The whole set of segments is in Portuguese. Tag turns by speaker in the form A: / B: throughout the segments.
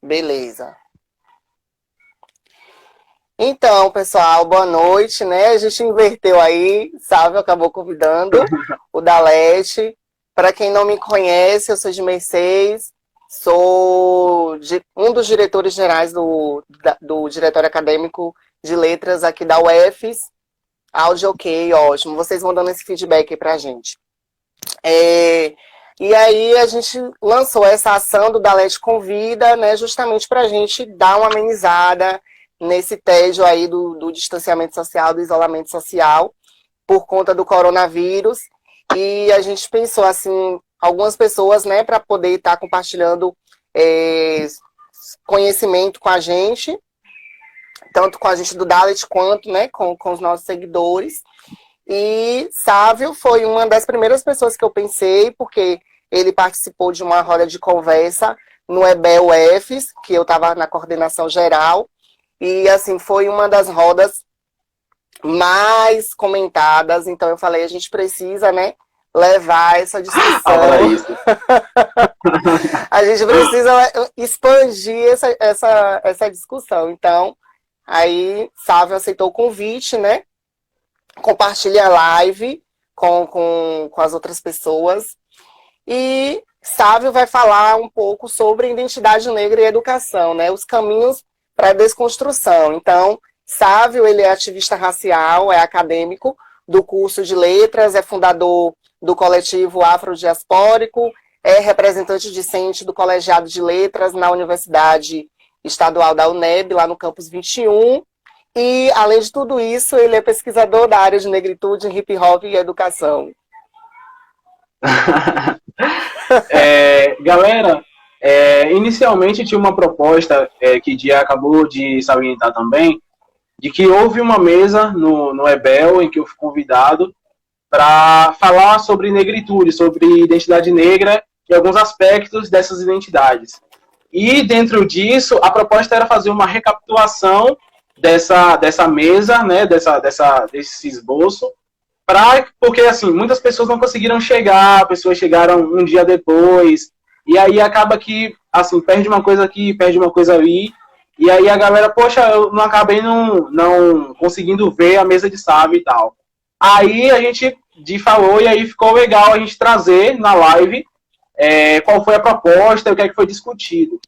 A: Beleza. Então, pessoal, boa noite, né? A gente inverteu aí, Sávio acabou convidando o Dalete. Para quem não me conhece, eu sou de Mercedes, sou um dos diretores gerais do Diretório Acadêmico de Letras aqui da UFES. Áudio ok, ótimo. Vocês vão dando esse feedback aí pra gente. E aí a gente lançou essa ação do Dalete Convida, né, justamente para a gente dar uma amenizada nesse tédio aí do distanciamento social, do isolamento social, por conta do coronavírus. E a gente pensou, assim, algumas pessoas, né, para poder estar compartilhando conhecimento com a gente, tanto com a gente do Dalet quanto, né, com os nossos seguidores. E Sávio foi uma das primeiras pessoas que eu pensei, porque ele participou de uma roda de conversa no EBEL UFES, que eu estava na coordenação geral, e assim, foi uma das rodas mais comentadas, então eu falei, a gente precisa, né, levar essa discussão. A gente precisa expandir essa discussão. Então, aí Sávio aceitou o convite, né? Compartilha a live com as outras pessoas. E Sávio vai falar um pouco sobre identidade negra e educação, né? Os caminhos para a desconstrução. Então, Sávio, ele é ativista racial, é acadêmico do curso de letras, é fundador do coletivo afrodiaspórico, é representante discente do colegiado de letras na Universidade Estadual da UNEB, lá no campus 21. E, além de tudo isso, ele é pesquisador da área de negritude, hip hop e educação.
B: Galera, inicialmente tinha uma proposta que Dia acabou de salientar também, de que houve uma mesa no EBEL em que eu fui convidado para falar sobre negritude, sobre identidade negra e alguns aspectos dessas identidades. E dentro disso, a proposta era fazer uma recapitulação dessa mesa, né, desse esboço, porque assim, muitas pessoas não conseguiram chegar, pessoas chegaram um dia depois, e aí acaba que assim, perde uma coisa aqui, perde uma coisa ali, e aí a galera, poxa, eu não acabei não conseguindo ver a mesa de Sávio e tal. Aí a gente falou, e aí ficou legal a gente trazer na live qual foi a proposta e o que é que foi discutido.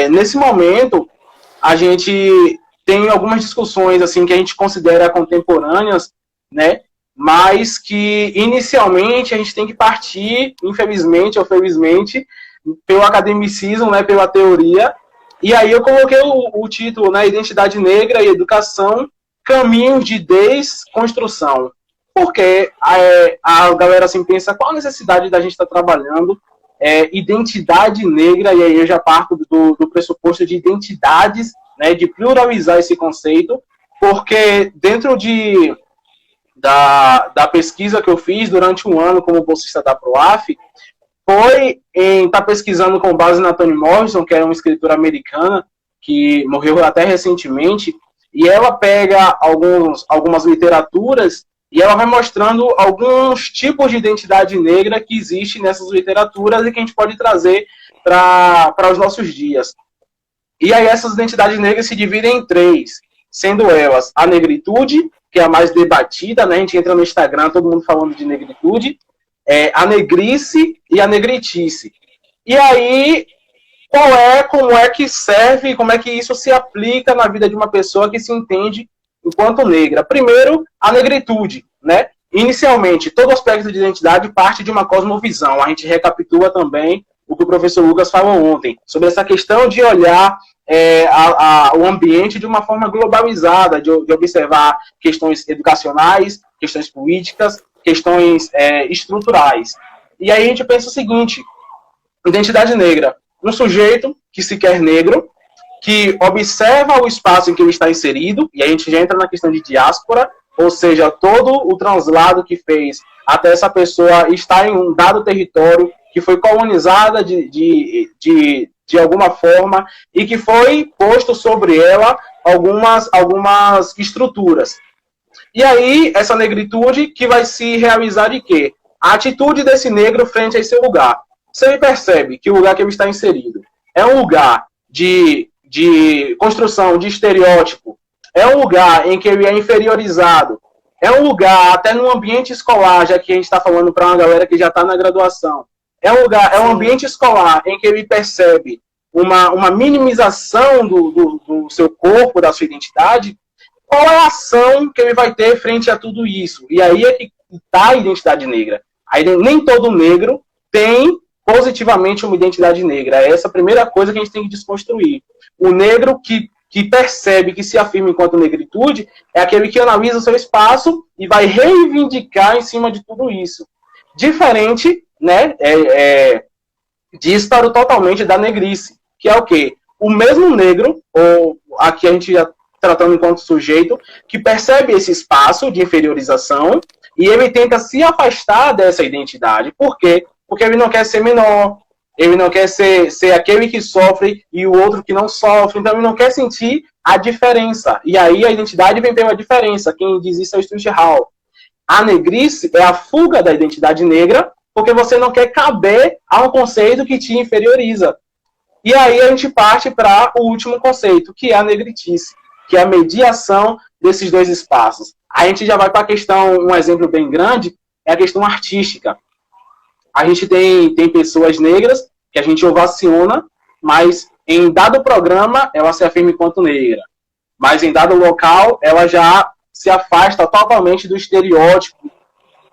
B: Nesse momento, a gente tem algumas discussões assim que a gente considera contemporâneas, né? Mas que inicialmente a gente tem que partir, infelizmente ou felizmente, pelo academicismo, né? Pela teoria. E aí eu coloquei o título, né? Identidade Negra e Educação, Caminhos de Desconstrução. Porque a galera assim pensa qual a necessidade da gente estar trabalhando identidade negra, e aí eu já parto do pressuposto de identidades, né, de pluralizar esse conceito, porque dentro da pesquisa que eu fiz durante um ano como bolsista da PROAF, foi em estar pesquisando com base na Toni Morrison, que é uma escritora americana, que morreu até recentemente, e ela pega algumas literaturas e ela vai mostrando alguns tipos de identidade negra que existem nessas literaturas e que a gente pode trazer para os nossos dias. E aí essas identidades negras se dividem em três, sendo elas a negritude, que é a mais debatida, né? A gente entra no Instagram, todo mundo falando de negritude, a negrice e a negritice. E aí, como é que serve, como é que isso se aplica na vida de uma pessoa que se entende enquanto negra? Primeiro, a negritude, né? Inicialmente, todo aspecto de identidade parte de uma cosmovisão. A gente recapitula também o que o professor Lucas falou ontem, sobre essa questão de olhar o ambiente de uma forma globalizada, de observar questões educacionais, questões políticas, questões estruturais. E aí a gente pensa o seguinte: identidade negra, um sujeito que se quer negro, que observa o espaço em que ele está inserido, e a gente já entra na questão de diáspora, ou seja, todo o translado que fez até essa pessoa estar em um dado território que foi colonizada de de alguma forma, e que foi posto sobre ela algumas estruturas. E aí, essa negritude que vai se realizar de quê? A atitude desse negro frente a esse lugar. Você percebe que o lugar que ele está inserido é um lugar de construção de estereótipo, é um lugar em que ele é inferiorizado, é um lugar, até no ambiente escolar, já que a gente está falando para uma galera que já está na graduação, é um ambiente escolar em que ele percebe uma minimização do seu corpo, da sua identidade. Qual é a ação que ele vai ter frente a tudo isso? E aí é que está a identidade negra. Aí, nem todo negro tem positivamente uma identidade negra. É essa a primeira coisa que a gente tem que desconstruir. O negro que percebe, que se afirma enquanto negritude, é aquele que analisa o seu espaço e vai reivindicar em cima de tudo isso. Diferente, né, disparo totalmente da negrice, que é o quê? O mesmo negro, ou aqui a gente já tratando enquanto sujeito, que percebe esse espaço de inferiorização e ele tenta se afastar dessa identidade. Por quê? Porque ele não quer ser menor, ele não quer ser aquele que sofre e o outro que não sofre, então ele não quer sentir a diferença. E aí a identidade vem pela diferença. Quem diz isso é o Stuart Hall. A negrice é a fuga da identidade negra, porque você não quer caber a um conceito que te inferioriza. E aí a gente parte para o último conceito, que é a negritice, que é a mediação desses dois espaços. A gente já vai para a questão, um exemplo bem grande, é a questão artística. A gente tem pessoas negras que a gente ovaciona, mas em dado programa ela se afirma enquanto negra. Mas em dado local ela já se afasta totalmente do estereótipo,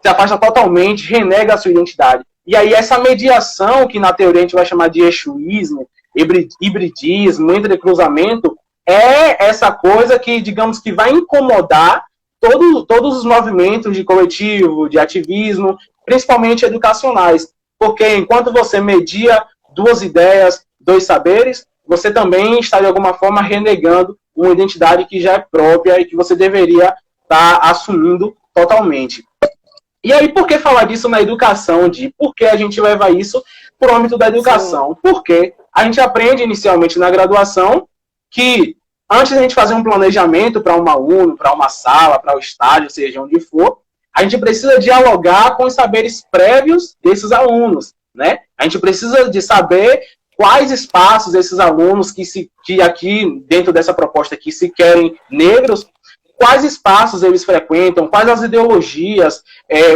B: se afasta totalmente, renega a sua identidade. E aí essa mediação, que na teoria a gente vai chamar de exuísmo, hibridismo, entrecruzamento, é essa coisa que, digamos, que vai incomodar todos os movimentos de coletivo, de ativismo, principalmente educacionais. Porque enquanto você media duas ideias, dois saberes, você também está, de alguma forma, renegando uma identidade que já é própria e que você deveria estar assumindo totalmente. E aí, por que falar disso na educação, por que a gente leva isso para o âmbito da educação? Sim. Porque a gente aprende inicialmente na graduação que antes de a gente fazer um planejamento para um aluno, para uma sala, para o estágio, seja onde for, a gente precisa dialogar com os saberes prévios desses alunos, né? A gente precisa de saber quais espaços esses alunos que aqui, dentro dessa proposta aqui, se querem negros, quais espaços eles frequentam, quais as ideologias,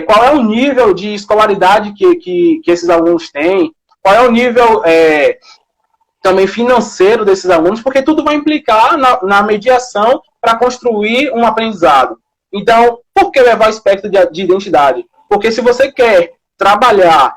B: qual é o nível de escolaridade que esses alunos têm, qual é o nível também financeiro desses alunos, porque tudo vai implicar na mediação para construir um aprendizado. Então, por que levar o aspecto de identidade? Porque se você quer trabalhar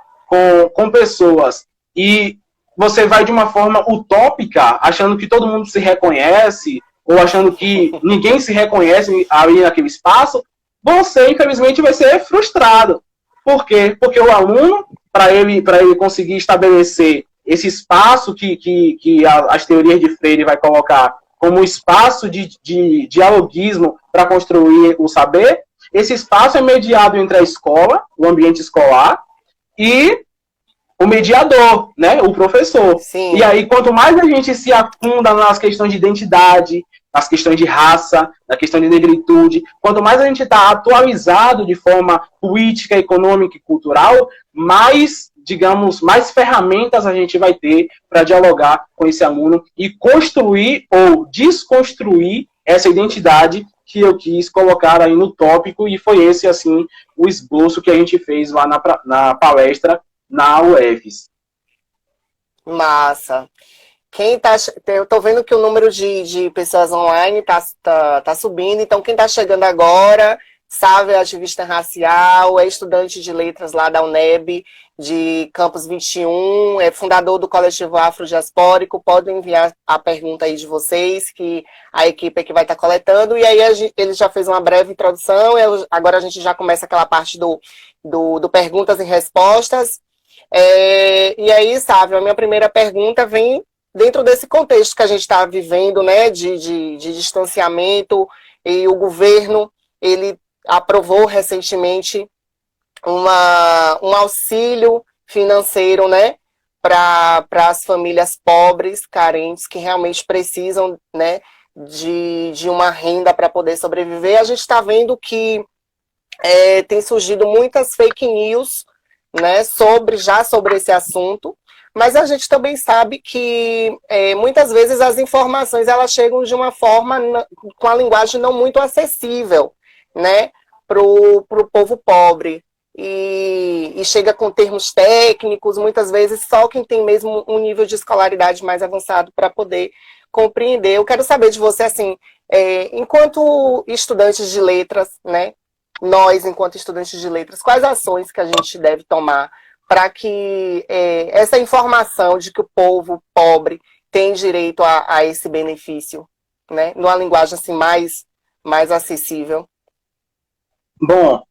B: com pessoas e você vai de uma forma utópica, achando que todo mundo se reconhece, ou achando que ninguém se reconhece ali naquele espaço, você, infelizmente, vai ser frustrado. Por quê? Porque o aluno, para ele conseguir estabelecer esse espaço que as teorias de Freire vai colocar como espaço de dialogismo para construir o saber, esse espaço é mediado entre a escola, o ambiente escolar, e o mediador, né, o professor. Sim. E aí, quanto mais a gente se afunda nas questões de identidade, nas questões de raça, na questão de negritude, quanto mais a gente está atualizado de forma política, econômica e cultural, mais, digamos, mais ferramentas a gente vai ter para dialogar com esse aluno e construir ou desconstruir essa identidade que eu quis colocar aí no tópico, e foi esse, assim, o esboço que a gente fez lá na palestra na UFES.
A: Massa. Eu tô vendo que o número de pessoas online tá subindo, então quem tá chegando agora, sabe, é ativista racial, é estudante de letras lá da UNEB, de Campus 21, é fundador do coletivo afrodiaspórico, podem enviar a pergunta aí de vocês, que a equipe aqui vai estar coletando, e aí ele já fez uma breve introdução, agora a gente já começa aquela parte do perguntas e respostas. E aí, sabe, a minha primeira pergunta vem dentro desse contexto que a gente está vivendo, né, de distanciamento, e o governo, ele aprovou recentemente um auxílio financeiro, né, para as famílias pobres, carentes, que realmente precisam, né, de uma renda para poder sobreviver. A gente está vendo que tem surgido muitas fake news, né, sobre esse assunto, mas a gente também sabe que muitas vezes as informações elas chegam de uma forma com a linguagem não muito acessível, né, para o povo pobre. E chega com termos técnicos, muitas vezes só quem tem mesmo um nível de escolaridade mais avançado para poder compreender. Eu quero saber de você, assim, enquanto estudantes de letras, né, nós, enquanto estudantes de letras, quais ações que a gente deve tomar para que essa informação de que o povo pobre tem direito a esse benefício, né, numa linguagem assim, mais acessível?
B: Bom,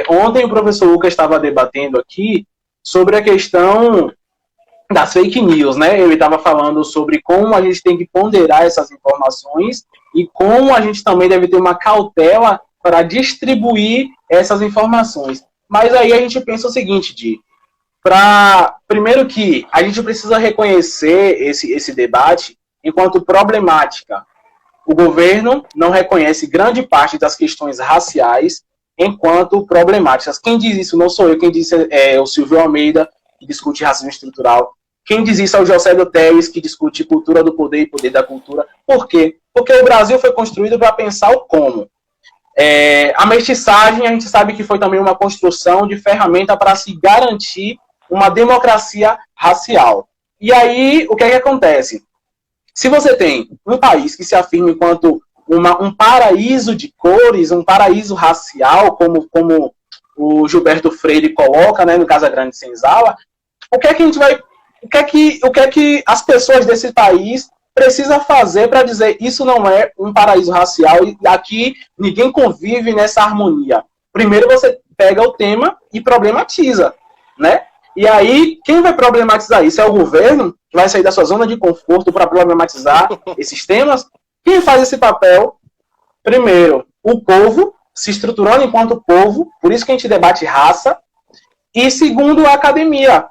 B: ontem o professor Lucas estava debatendo aqui sobre a questão das fake news, né? Ele estava falando sobre como a gente tem que ponderar essas informações e como a gente também deve ter uma cautela para distribuir essas informações. Mas aí a gente pensa o seguinte, Di, primeiro que a gente precisa reconhecer esse debate enquanto problemática. O governo não reconhece grande parte das questões raciais enquanto problemáticas. Quem diz isso não sou eu, quem diz é o Silvio Almeida, que discute racismo estrutural. Quem diz isso é o José Teles, que discute cultura do poder e poder da cultura. Por quê? Porque o Brasil foi construído para pensar o como. A mestiçagem, a gente sabe que foi também uma construção de ferramenta para se garantir uma democracia racial. E aí, o que é que acontece? Se você tem um país que se afirma enquanto um paraíso de cores, um paraíso racial, como o Gilberto Freire coloca, né, no Casa Grande Senzala, o que é que a gente vai, o que é que as pessoas desse país precisam fazer para dizer isso não é um paraíso racial e aqui ninguém convive nessa harmonia? Primeiro você pega o tema e problematiza, né? E aí, quem vai problematizar isso? É o governo, que vai sair da sua zona de conforto para problematizar esses temas? Quem faz esse papel? Primeiro, o povo, se estruturando enquanto povo, por isso que a gente debate raça. E segundo, a academia.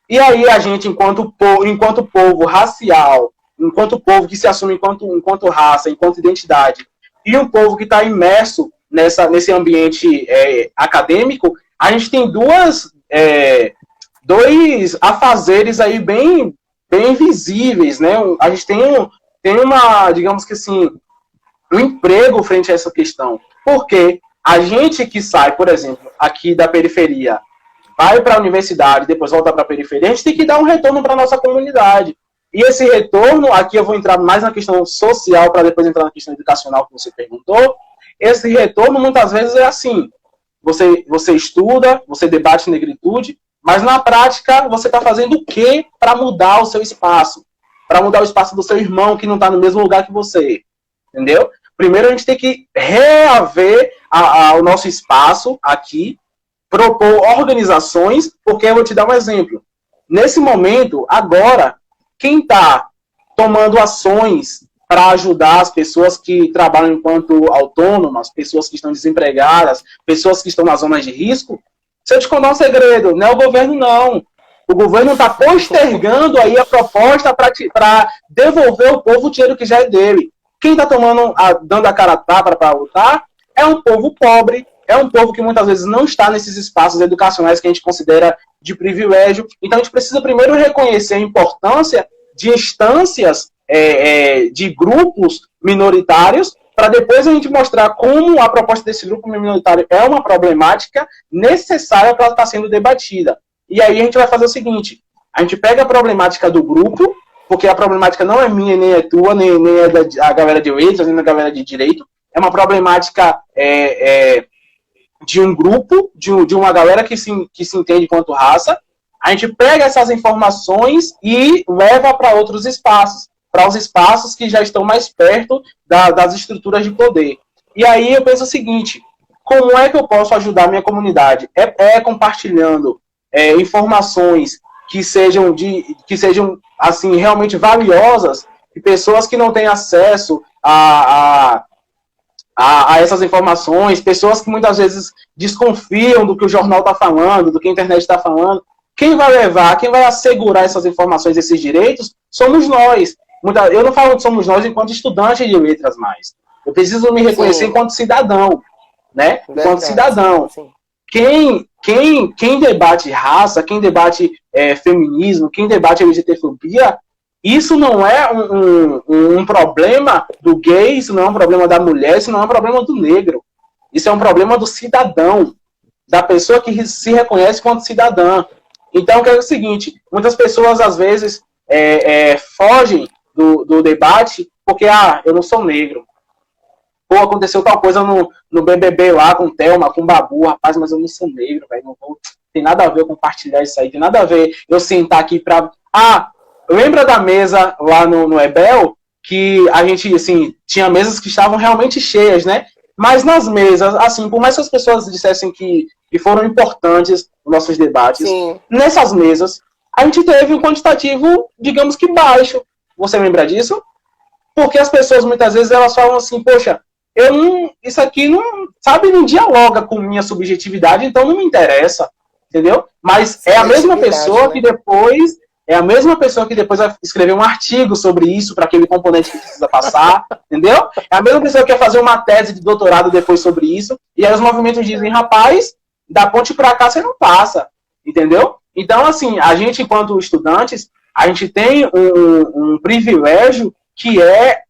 B: E aí a gente, enquanto povo racial, enquanto povo que se assume enquanto raça, enquanto identidade, e um povo que está imerso nesse ambiente acadêmico, a gente tem dois afazeres aí bem visíveis, né? A gente tem uma, digamos que assim, um emprego frente a essa questão. Porque a gente que sai, por exemplo, aqui da periferia, vai para a universidade, depois volta para a periferia, a gente tem que dar um retorno para a nossa comunidade. E esse retorno, aqui eu vou entrar mais na questão social, para depois entrar na questão educacional que você perguntou. Esse retorno, muitas vezes, é assim. Você estuda, você debate negritude, mas na prática, você está fazendo o quê para mudar o seu espaço? Para mudar o espaço do seu irmão que não está no mesmo lugar que você. Entendeu? Primeiro, a gente tem que reaver o nosso espaço aqui, propor organizações, porque eu vou te dar um exemplo. Nesse momento, agora, quem está tomando ações para ajudar as pessoas que trabalham enquanto autônomas, pessoas que estão desempregadas, pessoas que estão nas zonas de risco, se eu te contar um segredo, não é o governo, não. O governo está postergando aí a proposta para devolver ao povo o dinheiro que já é dele. Quem está dando a cara a tapa para lutar é um povo pobre, é um povo que muitas vezes não está nesses espaços educacionais que a gente considera de privilégio. Então a gente precisa primeiro reconhecer a importância de instâncias, de grupos minoritários, para depois a gente mostrar como a proposta desse grupo minoritário é uma problemática necessária para ela estar sendo debatida. E aí a gente vai fazer o seguinte, a gente pega a problemática do grupo, porque a problemática não é minha, nem é tua, nem é da galera de letras, nem da galera de direito, é uma problemática de um grupo, de uma galera que se entende quanto raça. A gente pega essas informações e leva para outros espaços, para os espaços que já estão mais perto das estruturas de poder. E aí eu penso o seguinte, como é que eu posso ajudar a minha comunidade? Compartilhando informações que sejam assim, realmente valiosas, de pessoas que não têm acesso a essas informações, pessoas que muitas vezes desconfiam do que o jornal está falando, do que a internet está falando. quem vai levar, quem vai assegurar essas informações, esses direitos, somos nós. Eu não falo que somos nós enquanto estudantes de letras mais. Eu preciso me reconhecer enquanto cidadão, né? Enquanto cidadão. Sim. Quem debate raça, quem debate feminismo, quem debate LGBTfobia, isso não é um problema do gay, isso não é um problema da mulher, isso não é um problema do negro. Isso é um problema do cidadão, da pessoa que se reconhece enquanto cidadã. Então, que é o seguinte, muitas pessoas, às vezes, fogem do debate porque, eu não sou negro. Pô, aconteceu tal coisa no BBB lá, com Thelma, com Babu, rapaz, mas eu não sou negro, velho, não vou... Tem nada a ver eu compartilhar isso aí, tem nada a ver eu sentar aqui pra... Lembra da mesa lá no Ebel, que a gente, assim, tinha mesas que estavam realmente cheias, né? Mas nas mesas, assim, por mais que as pessoas dissessem que foram importantes os nossos debates, sim, nessas mesas, a gente teve um quantitativo, digamos que baixo. Você lembra disso? Porque as pessoas, muitas vezes, elas falam assim, poxa, isso aqui não dialoga com minha subjetividade, então não me interessa, entendeu? Mas é a mesma pessoa, né, que depois... É a mesma pessoa que depois vai escrever um artigo sobre isso, para aquele componente que precisa passar, entendeu? É a mesma pessoa que quer fazer uma tese de doutorado depois sobre isso, e aí os movimentos dizem, rapaz, da ponte para cá você não passa, entendeu? Então, assim, a gente, enquanto estudantes, a gente tem um privilégio que é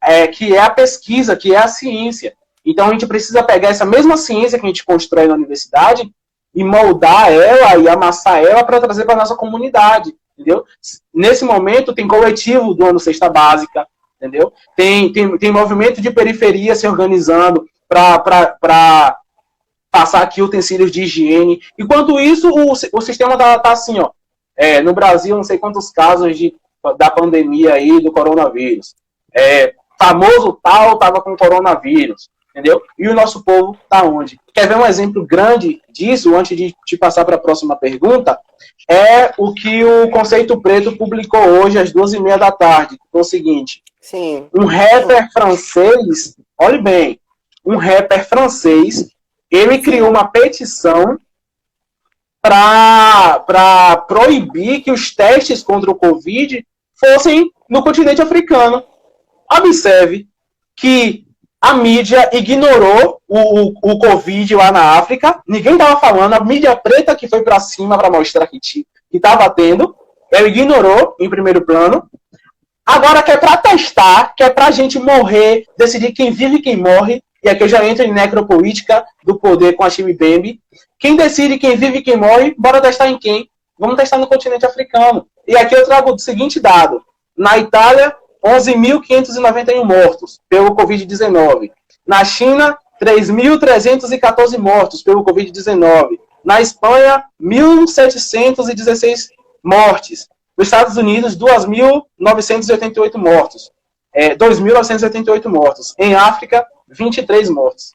B: a pesquisa, que é a ciência. Então, a gente precisa pegar essa mesma ciência que a gente constrói na universidade e moldar ela e amassar ela para trazer para a nossa comunidade. Entendeu? Nesse momento tem coletivo do ano Cesta Básica, entendeu? Tem movimento de periferia se organizando para passar aqui utensílios de higiene. Enquanto isso, o sistema tá assim, ó. No Brasil, não sei quantos casos da pandemia aí do coronavírus. Famoso tal tava com coronavírus, entendeu? E o nosso povo tá onde? Quer ver um exemplo grande disso, antes de te passar para a próxima pergunta? É o que o Conceito Preto publicou hoje às 2h30 da tarde. Foi o seguinte. Sim. Um rapper francês, olhe bem, um rapper francês, ele criou uma petição para proibir que os testes contra o Covid fossem no continente africano. Observe que a mídia ignorou o Covid lá na África, ninguém estava falando, a mídia preta que foi para cima para mostrar que estava tendo, ela ignorou em primeiro plano. Agora que é para testar, que é para a gente morrer, decidir quem vive e quem morre, e aqui eu já entro em necropolítica do poder com a Chimibembe. Quem decide quem vive e quem morre, bora testar em quem? Vamos testar no continente africano. E aqui eu trago o seguinte dado. Na Itália, 11.591 mortos pelo Covid-19. Na China, 3.314 mortos pelo Covid-19. Na Espanha, 1.716 mortes. Nos Estados Unidos, 2.988 mortos. 2.988 mortos. Em África, 23 mortos.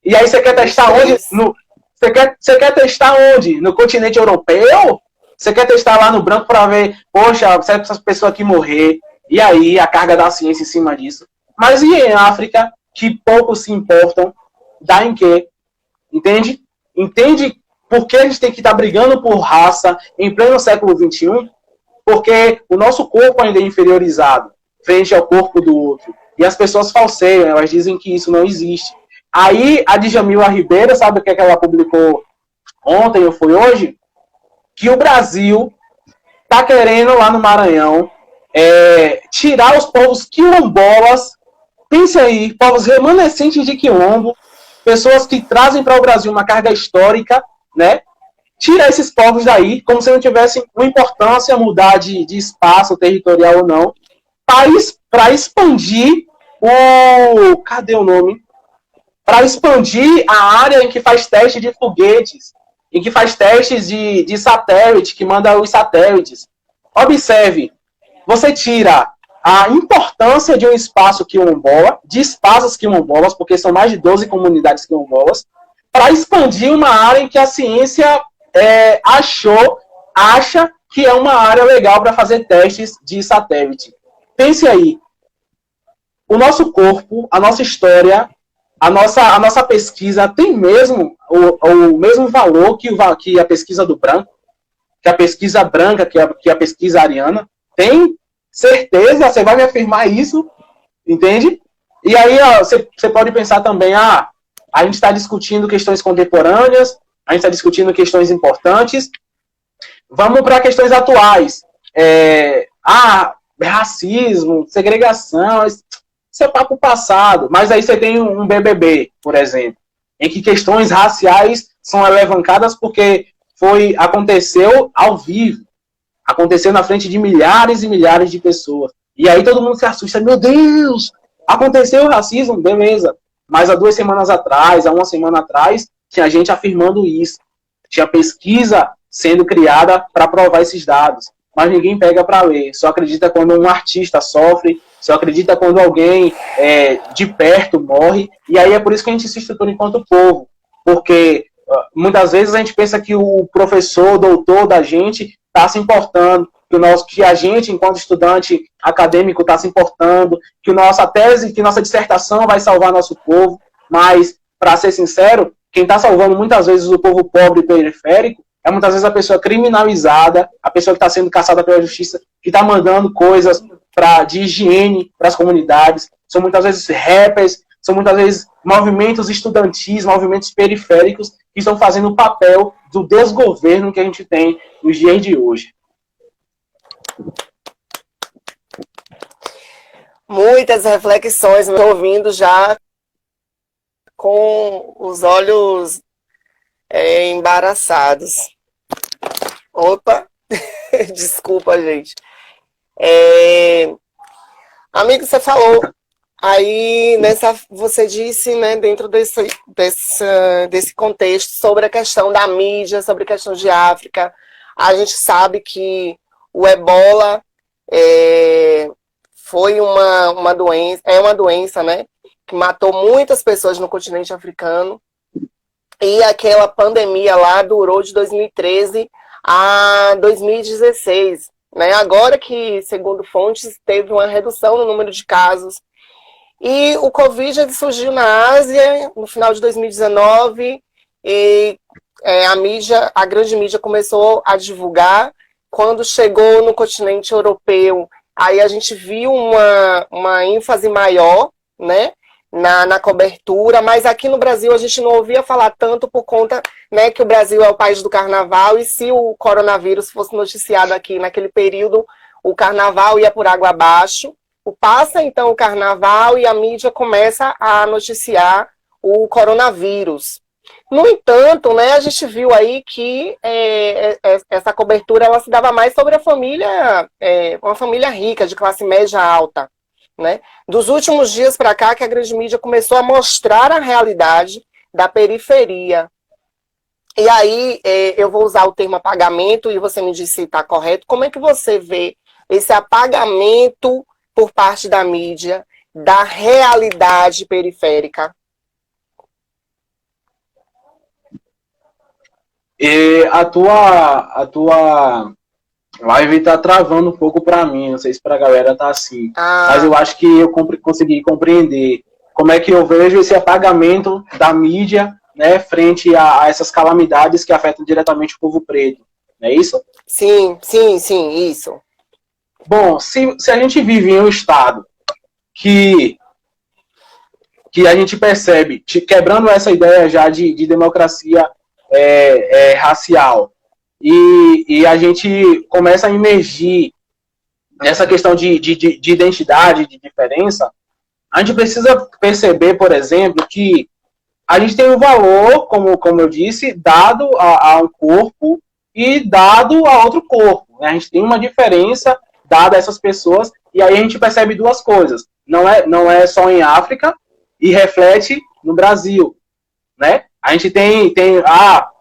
B: E aí você quer testar onde? Você quer testar onde? No continente europeu? Você quer testar lá no branco para ver, poxa, se essa pessoa aqui morrer, e aí a carga da ciência em cima disso. Mas e em África, que poucos se importam, dá em quê? Entende? Entende por que a gente tem que estar brigando por raça em pleno século XXI? Porque o nosso corpo ainda é inferiorizado frente ao corpo do outro. E as pessoas falseiam, elas dizem que isso não existe. Aí a Djamila Ribeiro, sabe o que ela publicou ontem ou foi hoje? Que o Brasil está querendo lá no Maranhão tirar os povos quilombolas, pense aí, povos remanescentes de quilombo, pessoas que trazem para o Brasil uma carga histórica, né? Tira esses povos daí, como se não tivessem uma importância mudar de espaço territorial ou não, para expandir cadê o nome? Para expandir a área em que faz teste de foguetes, em que faz testes de satélite, que manda os satélites. Observe, você tira a importância de um espaço quilombola, de espaços quilombolas, porque são mais de 12 comunidades quilombolas, para expandir uma área em que a ciência acha que é uma área legal para fazer testes de satélite. Pense aí, o nosso corpo, a nossa história, a nossa pesquisa tem mesmo o mesmo valor que a pesquisa do branco? que a pesquisa branca, que a pesquisa ariana. Tem certeza? Você vai me afirmar isso? Entende? E aí você pode pensar também, a gente está discutindo questões contemporâneas, a gente está discutindo questões importantes. Vamos para questões atuais. Racismo, segregação, isso é papo passado. Mas aí você tem um BBB, por exemplo, em que questões raciais são alavancadas porque aconteceu ao vivo. Aconteceu na frente de milhares e milhares de pessoas. E aí todo mundo se assusta. Meu Deus! Aconteceu o racismo? Beleza. Mas há 2 semanas atrás, há 1 semana atrás, tinha gente afirmando isso. Tinha pesquisa sendo criada para provar esses dados. Mas ninguém pega para ler. Só acredita quando um artista sofre, só acredita quando alguém de perto morre. E aí é por isso que a gente se estrutura enquanto povo. Porque muitas vezes a gente pensa que o professor, o doutor da gente está se importando, que a gente, enquanto estudante acadêmico, está se importando, que nossa tese, que nossa dissertação vai salvar nosso povo. Mas, para ser sincero, quem está salvando muitas vezes o povo pobre e periférico é muitas vezes a pessoa criminalizada, a pessoa que está sendo caçada pela justiça, que está mandando coisas de higiene para as comunidades. São muitas vezes rappers, são muitas vezes movimentos estudantis, movimentos periféricos que estão fazendo o papel do desgoverno que a gente tem nos dias de hoje.
A: Muitas reflexões, me ouvindo já com os olhos embaraçados. Opa, desculpa, gente. Amigo, você falou aí, você disse, né, dentro desse contexto, sobre a questão da mídia, sobre a questão de África. A gente sabe que o Ebola foi uma doença, é uma doença, né, que matou muitas pessoas no continente africano. E aquela pandemia lá durou de 2013 a 2016. Né? Agora que, segundo fontes, teve uma redução no número de casos. E o Covid surgiu na Ásia no final de 2019 e a grande mídia começou a divulgar. Quando chegou no continente europeu, aí a gente viu uma ênfase maior, né, na cobertura, mas aqui no Brasil a gente não ouvia falar tanto por conta, né, que o Brasil é o país do carnaval, e se o coronavírus fosse noticiado aqui naquele período, o carnaval ia por água abaixo. Passa então o carnaval e a mídia começa a noticiar o coronavírus. No entanto, né, a gente viu aí que essa cobertura ela se dava mais sobre a família, uma família rica, de classe média alta. Né? Dos últimos dias para cá que a grande mídia começou a mostrar a realidade da periferia. E aí eu vou usar o termo apagamento e você me diz se está correto. Como é que você vê esse apagamento por parte da mídia da realidade periférica?
B: E a tua live tá travando um pouco para mim, não sei se para a galera tá assim, mas eu acho que eu consegui compreender como é que eu vejo esse apagamento da mídia, né, frente a essas calamidades que afetam diretamente o povo preto, não é isso?
A: Sim, isso.
B: Bom, se a gente vive em um estado que a gente percebe, quebrando essa ideia já de democracia racial, e a gente começa a imergir nessa questão de identidade, de diferença, a gente precisa perceber, por exemplo, que a gente tem um valor, como eu disse, dado a um corpo e dado a outro corpo. Né? A gente tem uma diferença dada a essas pessoas, e aí a gente percebe duas coisas. Não é só em África e reflete no Brasil. Né? A gente tem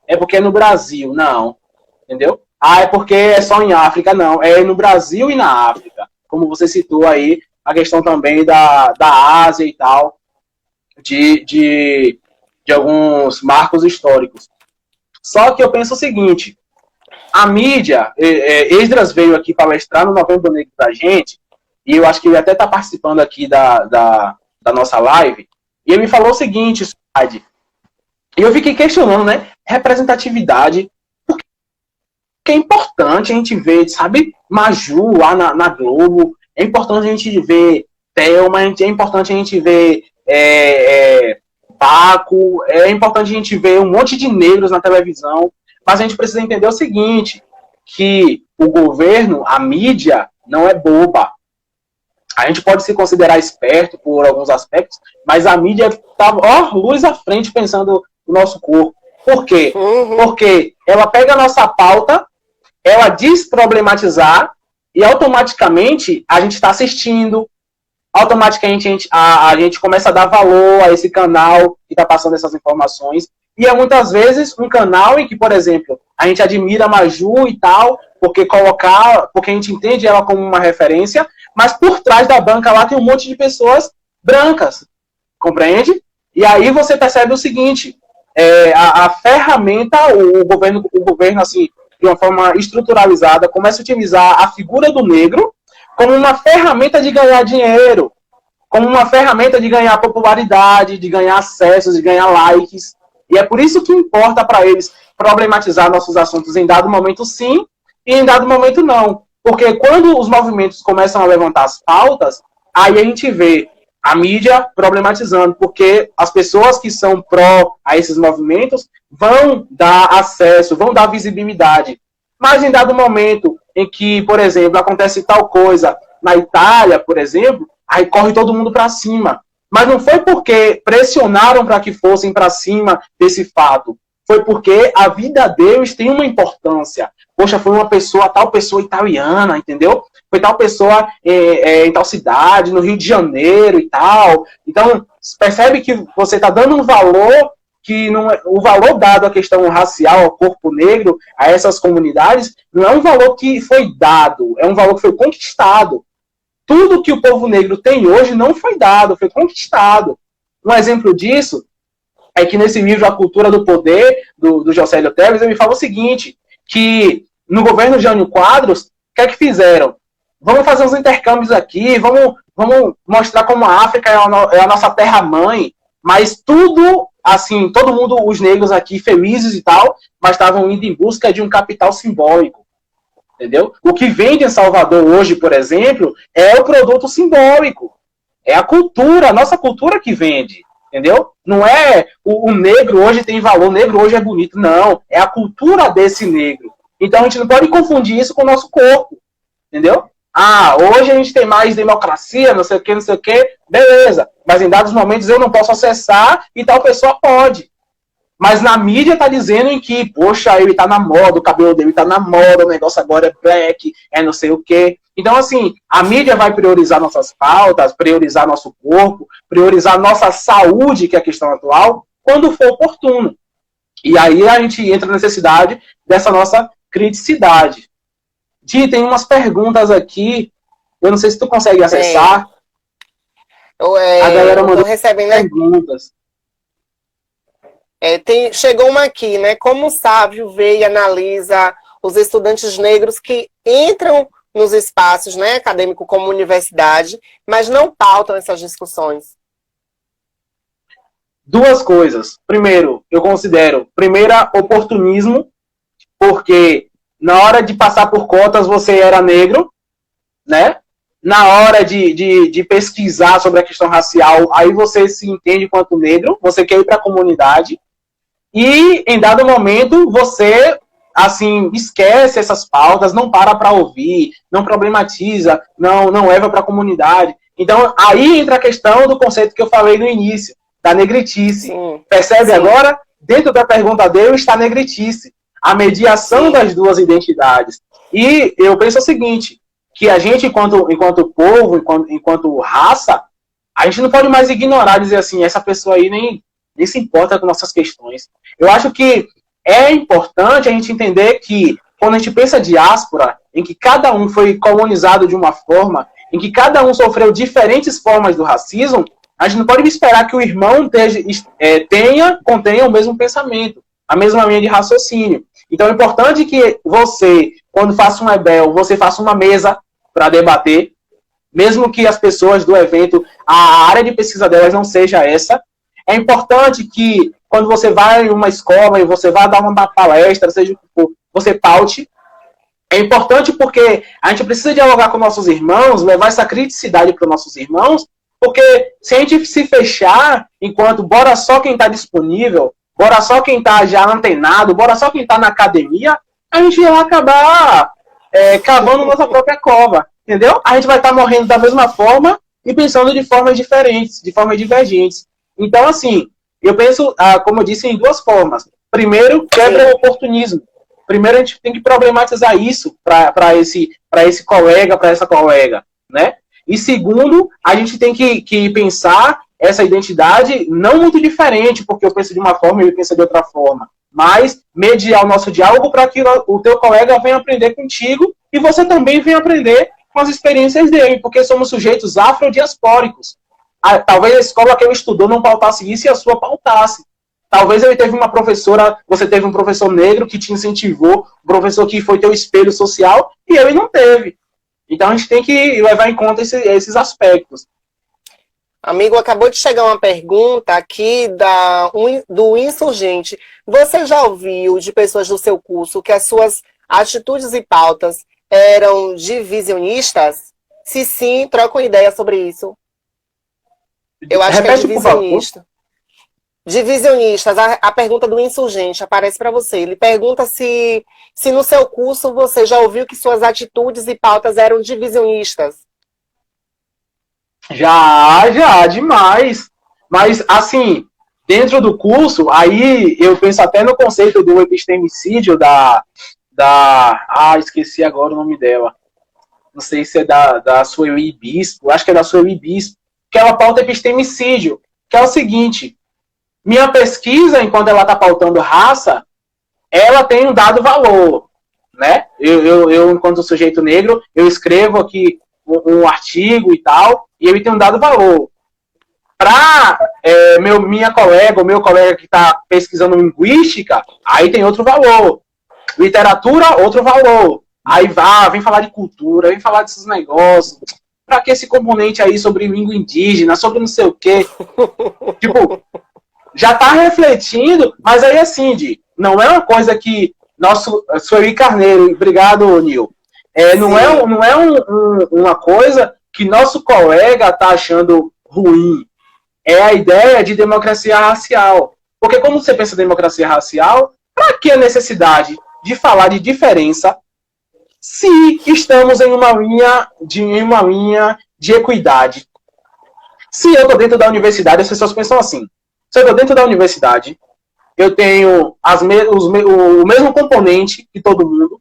B: é porque é no Brasil. Não. Entendeu? É porque é só em África. Não. É no Brasil e na África. Como você citou aí, a questão também da Ásia e tal, de alguns marcos históricos. Só que eu penso o seguinte, a mídia, Esdras veio aqui palestrar no Novembro Negro pra gente, e eu acho que ele até está participando aqui da nossa live, e ele me falou o seguinte, e eu fiquei questionando, né, representatividade, que é importante a gente ver, sabe, Maju lá na Globo, é importante a gente ver Thelma, é importante a gente ver Paco, é importante a gente ver um monte de negros na televisão, mas a gente precisa entender o seguinte, que o governo, a mídia, não é boba. A gente pode se considerar esperto por alguns aspectos, mas a mídia está, luz à frente pensando no nosso corpo. Por quê? Porque ela pega a nossa pauta, ela diz problematizar, e automaticamente a gente está assistindo, automaticamente a gente começa a dar valor a esse canal que está passando essas informações, e é muitas vezes um canal em que, por exemplo, a gente admira a Maju e tal, porque a gente entende ela como uma referência, mas por trás da banca lá tem um monte de pessoas brancas, compreende? E aí você percebe o seguinte, a ferramenta, o governo assim, de uma forma estruturalizada, começa a utilizar a figura do negro como uma ferramenta de ganhar dinheiro, como uma ferramenta de ganhar popularidade, de ganhar acessos, de ganhar likes. E é por isso que importa para eles problematizar nossos assuntos em dado momento sim, e em dado momento não. Porque quando os movimentos começam a levantar as pautas, aí a gente vê a mídia problematizando, porque as pessoas que são pró a esses movimentos vão dar acesso, vão dar visibilidade. Mas em dado momento em que, por exemplo, acontece tal coisa na Itália, por exemplo, aí corre todo mundo para cima. Mas não foi porque pressionaram para que fossem para cima desse fato. Foi porque a vida deles tem uma importância. Poxa, foi uma pessoa, tal pessoa italiana, entendeu? Foi tal pessoa em tal cidade, no Rio de Janeiro e tal. Então, percebe que você está dando um valor que não é, o valor dado à questão racial, ao corpo negro, a essas comunidades, não é um valor que foi dado, é um valor que foi conquistado. Tudo que o povo negro tem hoje não foi dado, foi conquistado. Um exemplo disso é que nesse livro A Cultura do Poder, do Josélio Teles, ele fala o seguinte, que no governo Jânio Quadros, o que é que fizeram? Vamos fazer uns intercâmbios aqui, vamos mostrar como a África é a nossa terra-mãe, mas tudo, assim, todo mundo, os negros aqui, felizes e tal, mas estavam indo em busca de um capital simbólico, entendeu? O que vende em Salvador hoje, por exemplo, é o produto simbólico, é a cultura, a nossa cultura que vende, entendeu? Não é o negro hoje tem valor, o negro hoje é bonito, não, é a cultura desse negro. Então a gente não pode confundir isso com o nosso corpo, entendeu? Ah, hoje a gente tem mais democracia, não sei o que, beleza. Mas em dados momentos eu não posso acessar e tal pessoa pode. Mas na mídia tá dizendo em que, poxa, ele tá na moda, o cabelo dele tá na moda, o negócio agora é black, é não sei o que. Então, assim, a mídia vai priorizar nossas pautas, priorizar nosso corpo, priorizar nossa saúde, que é a questão atual, quando for oportuno. E aí a gente entra na necessidade dessa nossa criticidade. Ti, tem umas perguntas aqui, eu não sei se tu consegue acessar. A galera mandou
A: recebendo
B: perguntas.
A: Chegou uma aqui, né? Como o Sávio vê e analisa os estudantes negros que entram nos espaços, né, acadêmico como universidade, mas não pautam essas discussões?
B: Duas coisas. Primeiro, eu considero, oportunismo, porque na hora de passar por cotas você era negro, né? Na hora de pesquisar sobre a questão racial, aí você se entende quanto negro, você quer ir para a comunidade, e em dado momento você, assim, esquece essas pautas, não para ouvir, não problematiza, não leva para a comunidade. Então, aí entra a questão do conceito que eu falei no início, da negritice.
A: Sim.
B: Percebe
A: Sim.
B: agora? Dentro da pergunta dele está a negritice. A mediação
A: Sim.
B: das duas identidades. E eu penso o seguinte, que a gente, enquanto povo, enquanto raça, a gente não pode mais ignorar, dizer assim, essa pessoa aí nem se importa com nossas questões. Eu acho que é importante a gente entender que, quando a gente pensa diáspora, em que cada um foi colonizado de uma forma, em que cada um sofreu diferentes formas do racismo, a gente não pode esperar que o irmão contenha o mesmo pensamento, a mesma linha de raciocínio. Então é importante que você, quando faça um EBEL, você faça uma mesa para debater, mesmo que as pessoas do evento, a área de pesquisa delas não seja essa. É importante que, quando você vai em uma escola e você vai dar uma palestra, seja o que for, você paute, É importante porque a gente precisa dialogar com nossos irmãos, levar essa criticidade para os nossos irmãos, porque se a gente se fechar, enquanto bora só quem está disponível, bora só quem está já antenado, bora só quem está na academia, a gente vai acabar cavando nossa própria cova, entendeu? A gente vai estar morrendo da mesma forma e pensando de formas diferentes, de formas divergentes. Então, assim, eu penso, como eu disse, em duas formas. Primeiro, quebra o oportunismo. Primeiro, a gente tem que problematizar isso para esse colega, para essa colega, né? E segundo, a gente tem que pensar essa identidade não muito diferente, porque eu penso de uma forma e ele pensa de outra forma, mas mediar o nosso diálogo para que o teu colega venha aprender contigo e você também venha aprender com as experiências dele, porque somos sujeitos afrodiaspóricos. Talvez a escola que ele estudou não pautasse isso e a sua pautasse. Talvez ele teve uma professora, você teve um professor negro que te incentivou, um professor que foi teu espelho social, e ele não teve. Então a gente tem que levar em conta esses aspectos.
A: Amigo, acabou de chegar uma pergunta aqui do insurgente. Você já ouviu de pessoas do seu curso que as suas atitudes e pautas eram divisionistas? Se sim, troca uma ideia sobre isso. Eu acho
B: Repete,
A: que é divisionista. Divisionistas, a pergunta do insurgente aparece para você. Ele pergunta se no seu curso você já ouviu que suas atitudes e pautas eram divisionistas.
B: Já, demais. Mas, assim, dentro do curso, aí eu penso até no conceito do epistemicídio esqueci agora o nome dela. Não sei se é da Sueli Bispo, acho que é da Sueli Bispo, que ela pauta epistemicídio, que é o seguinte: minha pesquisa, enquanto ela está pautando raça, ela tem um dado valor, né? Eu, enquanto sujeito negro, eu escrevo aqui um artigo e tal, e ele tem um dado valor. Para minha colega, o meu colega que está pesquisando linguística, aí tem outro valor. Literatura, outro valor. Aí vem falar de cultura, vem falar desses negócios. Para que esse componente aí sobre língua indígena, sobre não sei o quê? Tipo, já está refletindo, mas aí assim, não é uma coisa que Sueli Carneiro, obrigado, Nil, não é uma coisa que nosso colega está achando ruim, é a ideia de democracia racial, porque como você pensa em democracia racial, para que a necessidade de falar de diferença se estamos em uma linha de equidade? Se eu estou dentro da universidade, as pessoas pensam assim: se eu estou dentro da universidade, eu tenho o mesmo componente que todo mundo,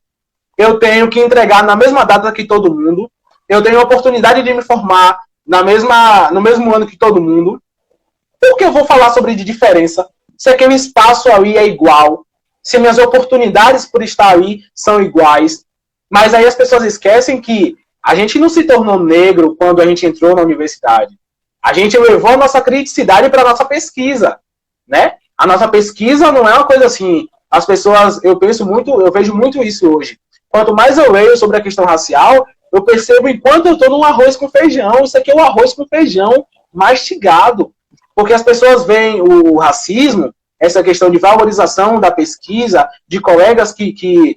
B: eu tenho que entregar na mesma data que todo mundo, eu tenho a oportunidade de me formar no mesmo ano que todo mundo. Por que eu vou falar sobre diferença? Se aquele espaço ali é igual, se minhas oportunidades por estar ali são iguais. Mas aí as pessoas esquecem que a gente não se tornou negro quando a gente entrou na universidade. A gente levou a nossa criticidade para a nossa pesquisa, né? A nossa pesquisa não é uma coisa assim. As pessoas, eu vejo muito isso hoje. Quanto mais eu leio sobre a questão racial, eu percebo enquanto eu estou num arroz com feijão. Isso aqui é um arroz com feijão mastigado. Porque as pessoas veem o racismo, essa questão de valorização da pesquisa, de colegas que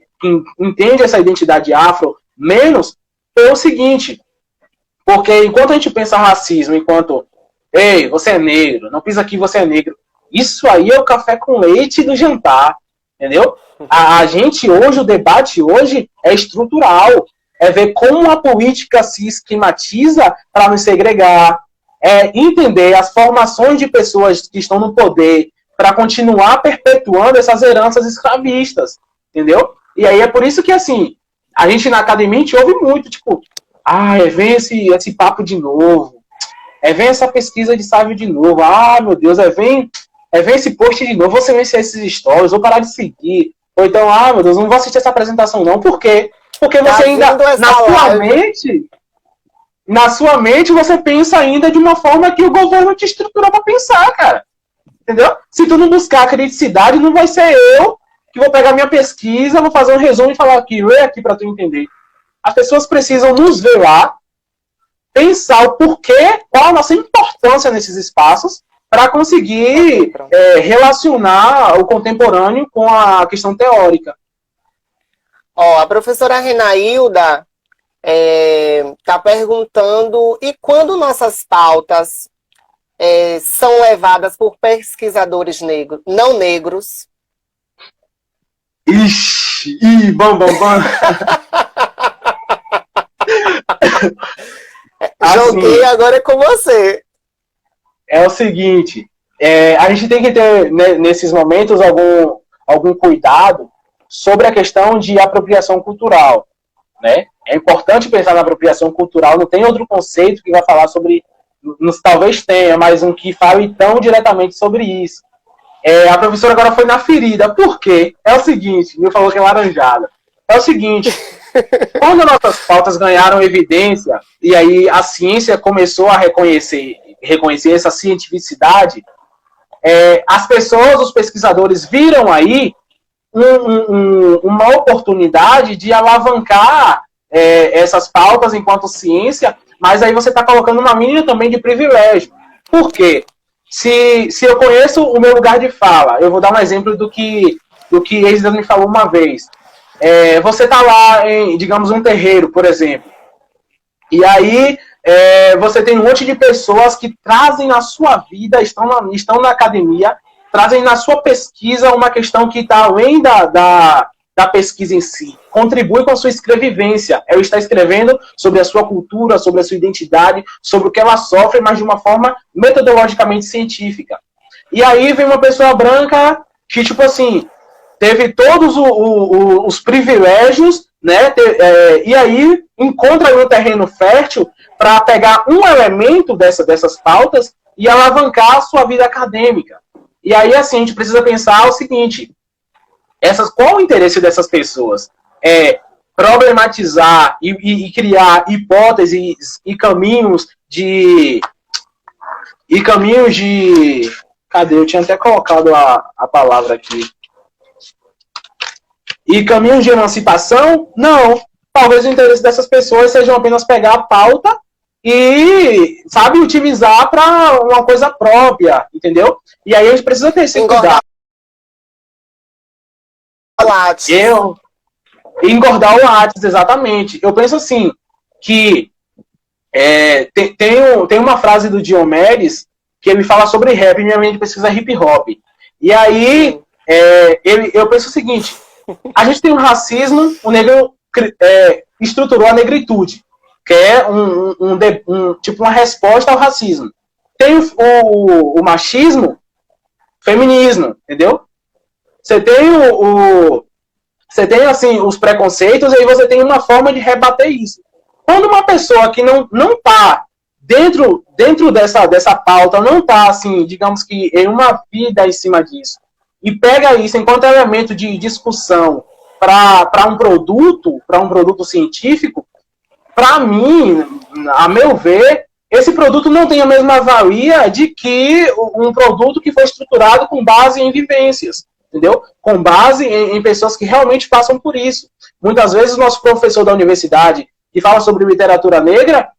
B: entendem essa identidade afro menos, é o seguinte: porque enquanto a gente pensa racismo, enquanto, ei, você é negro, não pisa aqui, você é negro, isso aí é o café com leite do jantar, entendeu? A gente hoje, o debate hoje é estrutural, é ver como a política se esquematiza para nos segregar, é entender as formações de pessoas que estão no poder para continuar perpetuando essas heranças escravistas, entendeu? E aí é por isso que, assim, a gente na academia, a gente ouve muito, tipo, vem esse papo de novo, vem essa pesquisa de Sávio de novo, meu Deus, vem esse post de novo, vou silenciar esses stories, vou parar de seguir, ou então, meu Deus, não vou assistir essa apresentação não, por quê? Porque você ainda, na sua mente, você pensa ainda de uma forma que o governo te estruturou para pensar, cara, entendeu? Se tu não buscar a criticidade, não vai ser eu que vou pegar minha pesquisa, vou fazer um resumo e falar aqui, lê aqui para tu entender. As pessoas precisam nos ver lá, pensar o porquê, qual a nossa importância nesses espaços, para conseguir relacionar o contemporâneo com a questão teórica.
A: Ó, a professora Renailda está perguntando, e quando nossas pautas são levadas por pesquisadores negros, não negros?
B: Ixi, bom.
A: Joguei,
B: Assim,
A: agora é com você.
B: é o seguinte, a gente tem que ter, né, nesses momentos, algum cuidado sobre a questão de apropriação cultural, né? É importante pensar na apropriação cultural, não tem outro conceito que vai falar sobre, talvez tenha, mas um que fale tão diretamente sobre isso. A professora agora foi na ferida, por quê? É o seguinte, me falou que é laranjada. É o seguinte, quando nossas pautas ganharam evidência, e aí a ciência começou a reconhecer essa cientificidade, as pessoas, os pesquisadores viram aí uma oportunidade de alavancar essas pautas enquanto ciência, mas aí você está colocando uma mínima também de privilégio. Por quê? Se eu conheço o meu lugar de fala, eu vou dar um exemplo do que eles me falou uma vez. Você está lá em, digamos, um terreiro, por exemplo, e aí você tem um monte de pessoas que trazem na sua vida, estão na academia, trazem na sua pesquisa uma questão que está além da pesquisa em si. Contribui com a sua escrevivência. Ela está escrevendo sobre a sua cultura, sobre a sua identidade, sobre o que ela sofre, mas de uma forma metodologicamente científica. E aí vem uma pessoa branca que, tipo assim, teve todos os privilégios, né? E aí encontra um terreno fértil para pegar um elemento dessas pautas e alavancar a sua vida acadêmica. E aí, assim, a gente precisa pensar o seguinte, qual o interesse dessas pessoas? Problematizar e criar hipóteses e caminhos de... Cadê? Eu tinha até colocado a palavra aqui. E caminhos de emancipação? Não. Talvez o interesse dessas pessoas seja apenas pegar a pauta e, sabe, utilizar para uma coisa própria, entendeu? E aí a gente precisa ter esse cuidado. Engordar o Lattes, exatamente. Eu penso assim, que tem uma frase do Diomedes que ele fala sobre rap, minha mente pesquisa hip hop. E aí eu penso o seguinte, a gente tem um racismo, o negro estruturou a negritude, que é tipo uma resposta ao racismo. Tem o machismo, feminismo, entendeu? Você tem assim os preconceitos e aí você tem uma forma de rebater isso. Quando uma pessoa que não tá dentro dessa pauta, não tá assim, digamos que em uma vida em cima disso, e pega isso enquanto elemento de discussão para um produto científico, para mim, a meu ver, esse produto não tem a mesma valia de que um produto que foi estruturado com base em vivências, entendeu? Com base em pessoas que realmente passam por isso. Muitas vezes o nosso professor da universidade que fala sobre literatura negra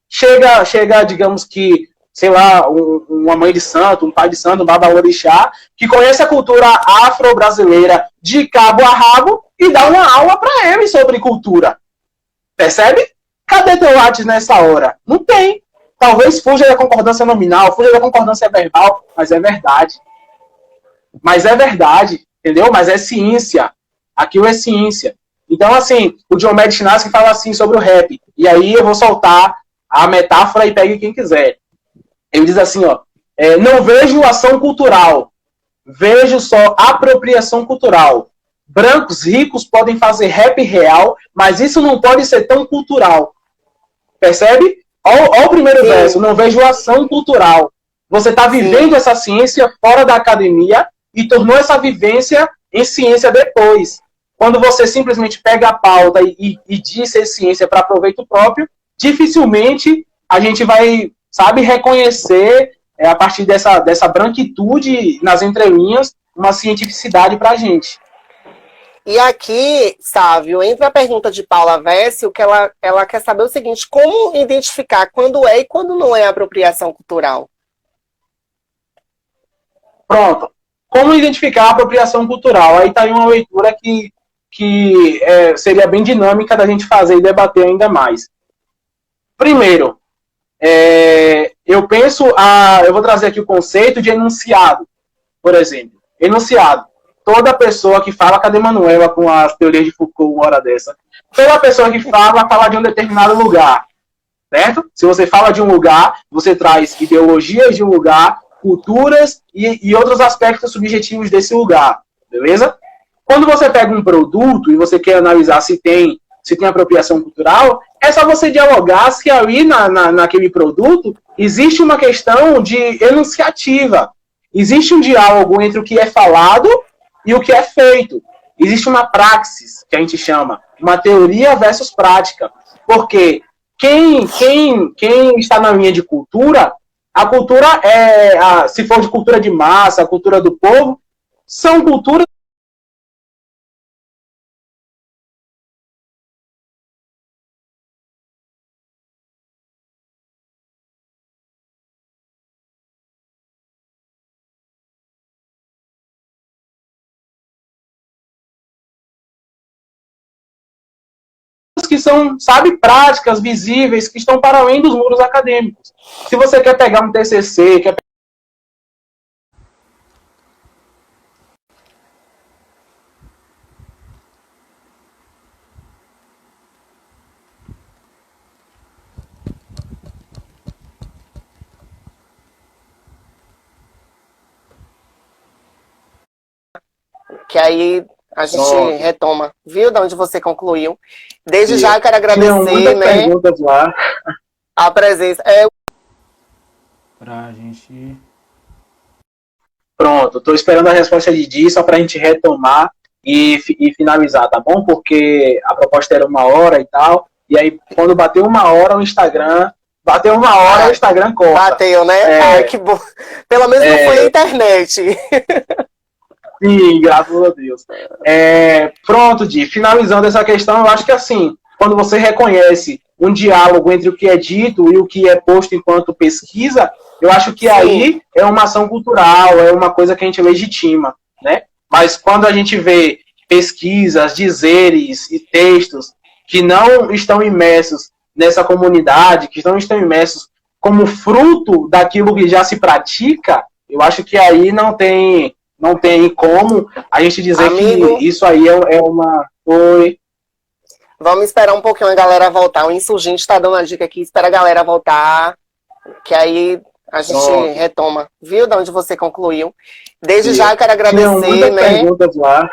B: chega, digamos que, sei lá, uma mãe de santo, um pai de santo, um babalorixá, que conhece a cultura afro-brasileira de cabo a rabo e dá uma aula para ele sobre cultura. Percebe? Cadê teu Lattes nessa hora? Não tem. Talvez fuja da concordância nominal, fuja da concordância verbal, mas é verdade. Mas é verdade, entendeu? Mas é ciência. Aquilo é ciência. Então, assim, o Diomedes Chinaski fala assim sobre o rap. E aí eu vou soltar a metáfora e pegue quem quiser. Ele diz assim, ó, não vejo ação cultural, vejo só apropriação cultural. Brancos ricos podem fazer rap real, mas isso não pode ser tão cultural. Percebe? Olha o primeiro verso, não vejo ação cultural. Você está vivendo essa ciência fora da academia e tornou essa vivência em ciência depois. Quando você simplesmente pega a pauta e diz ser ciência para proveito próprio, dificilmente a gente vai, sabe, reconhecer a partir dessa branquitude nas entrelinhas uma cientificidade para a gente.
A: E aqui, Sávio, entra a pergunta de Paula Vécio, que ela quer saber o seguinte, como identificar quando é e quando não é apropriação cultural?
B: Pronto. Como identificar a apropriação cultural? Aí está aí uma leitura que que seria bem dinâmica da gente fazer e debater ainda mais. Primeiro, eu vou trazer aqui o conceito de enunciado, por exemplo. Enunciado. Toda pessoa que fala, cadê Manuela com as teorias de Foucault uma hora dessa? Toda pessoa que fala de um determinado lugar, certo? Se você fala de um lugar, você traz ideologias de um lugar, culturas e outros aspectos subjetivos desse lugar, beleza? Quando você pega um produto e você quer analisar se tem apropriação cultural, é só você dialogar se ali naquele produto existe uma questão de enunciativa. Existe um diálogo entre o que é falado e o que é feito. Existe uma praxis, que a gente chama, uma teoria versus prática. Porque quem está na linha de cultura, a cultura se for de cultura de massa, a cultura do povo, são culturas que são, sabe, práticas, visíveis, que estão para além dos muros acadêmicos. Se você quer pegar um TCC,
A: Que aí a gente retoma. Viu de onde você concluiu? Desde já eu quero agradecer, né,
B: perguntas lá.
A: a presença.
B: Pra gente... Pronto, estou esperando a resposta de Di, só para a gente retomar e finalizar, tá bom? Porque a proposta era 1 hora e tal, e aí quando bateu 1 hora o Instagram... Bateu 1 hora o Instagram corta.
A: Bateu, né? Ai, que bom. Pelo menos não foi a internet.
B: Sim, graças a Deus. Pronto, Di, finalizando essa questão, eu acho que assim, quando você reconhece um diálogo entre o que é dito e o que é posto enquanto pesquisa, eu acho que aí é uma ação cultural, é uma coisa que a gente legitima, né? Mas quando a gente vê pesquisas, dizeres e textos que não estão imersos nessa comunidade, que não estão imersos como fruto daquilo que já se pratica, eu acho que aí não tem como a gente dizer, amigo, que isso aí é uma... Oi.
A: Vamos esperar um pouquinho a galera voltar. O Insurgente está dando a dica aqui, espera a galera voltar, que aí a gente retoma. Viu de onde você concluiu? Desde já eu quero agradecer, né,
B: perguntas lá.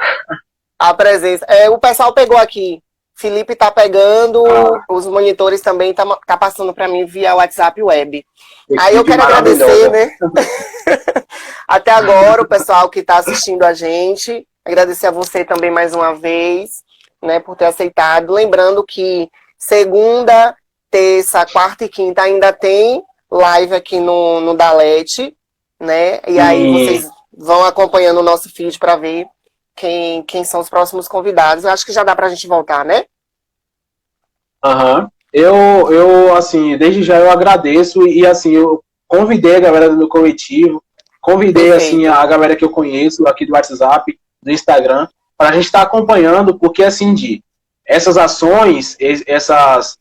A: A presença. O pessoal pegou aqui. Felipe tá pegando, os monitores também tá passando para mim via WhatsApp Web. Aí eu quero agradecer, né? Até agora, o pessoal que está assistindo a gente. Agradecer a você também mais uma vez, né, por ter aceitado. Lembrando que segunda, terça, quarta e quinta ainda tem live aqui no Dalete, né? E aí vocês vão acompanhando o nosso feed para ver quem são os próximos convidados. Eu acho que já dá pra gente voltar, né?
B: Eu assim, desde já eu agradeço e assim, eu convidei a galera do meu coletivo, convidei assim a galera que eu conheço aqui do WhatsApp, do Instagram, para a gente estar acompanhando, porque assim, essas ações, esses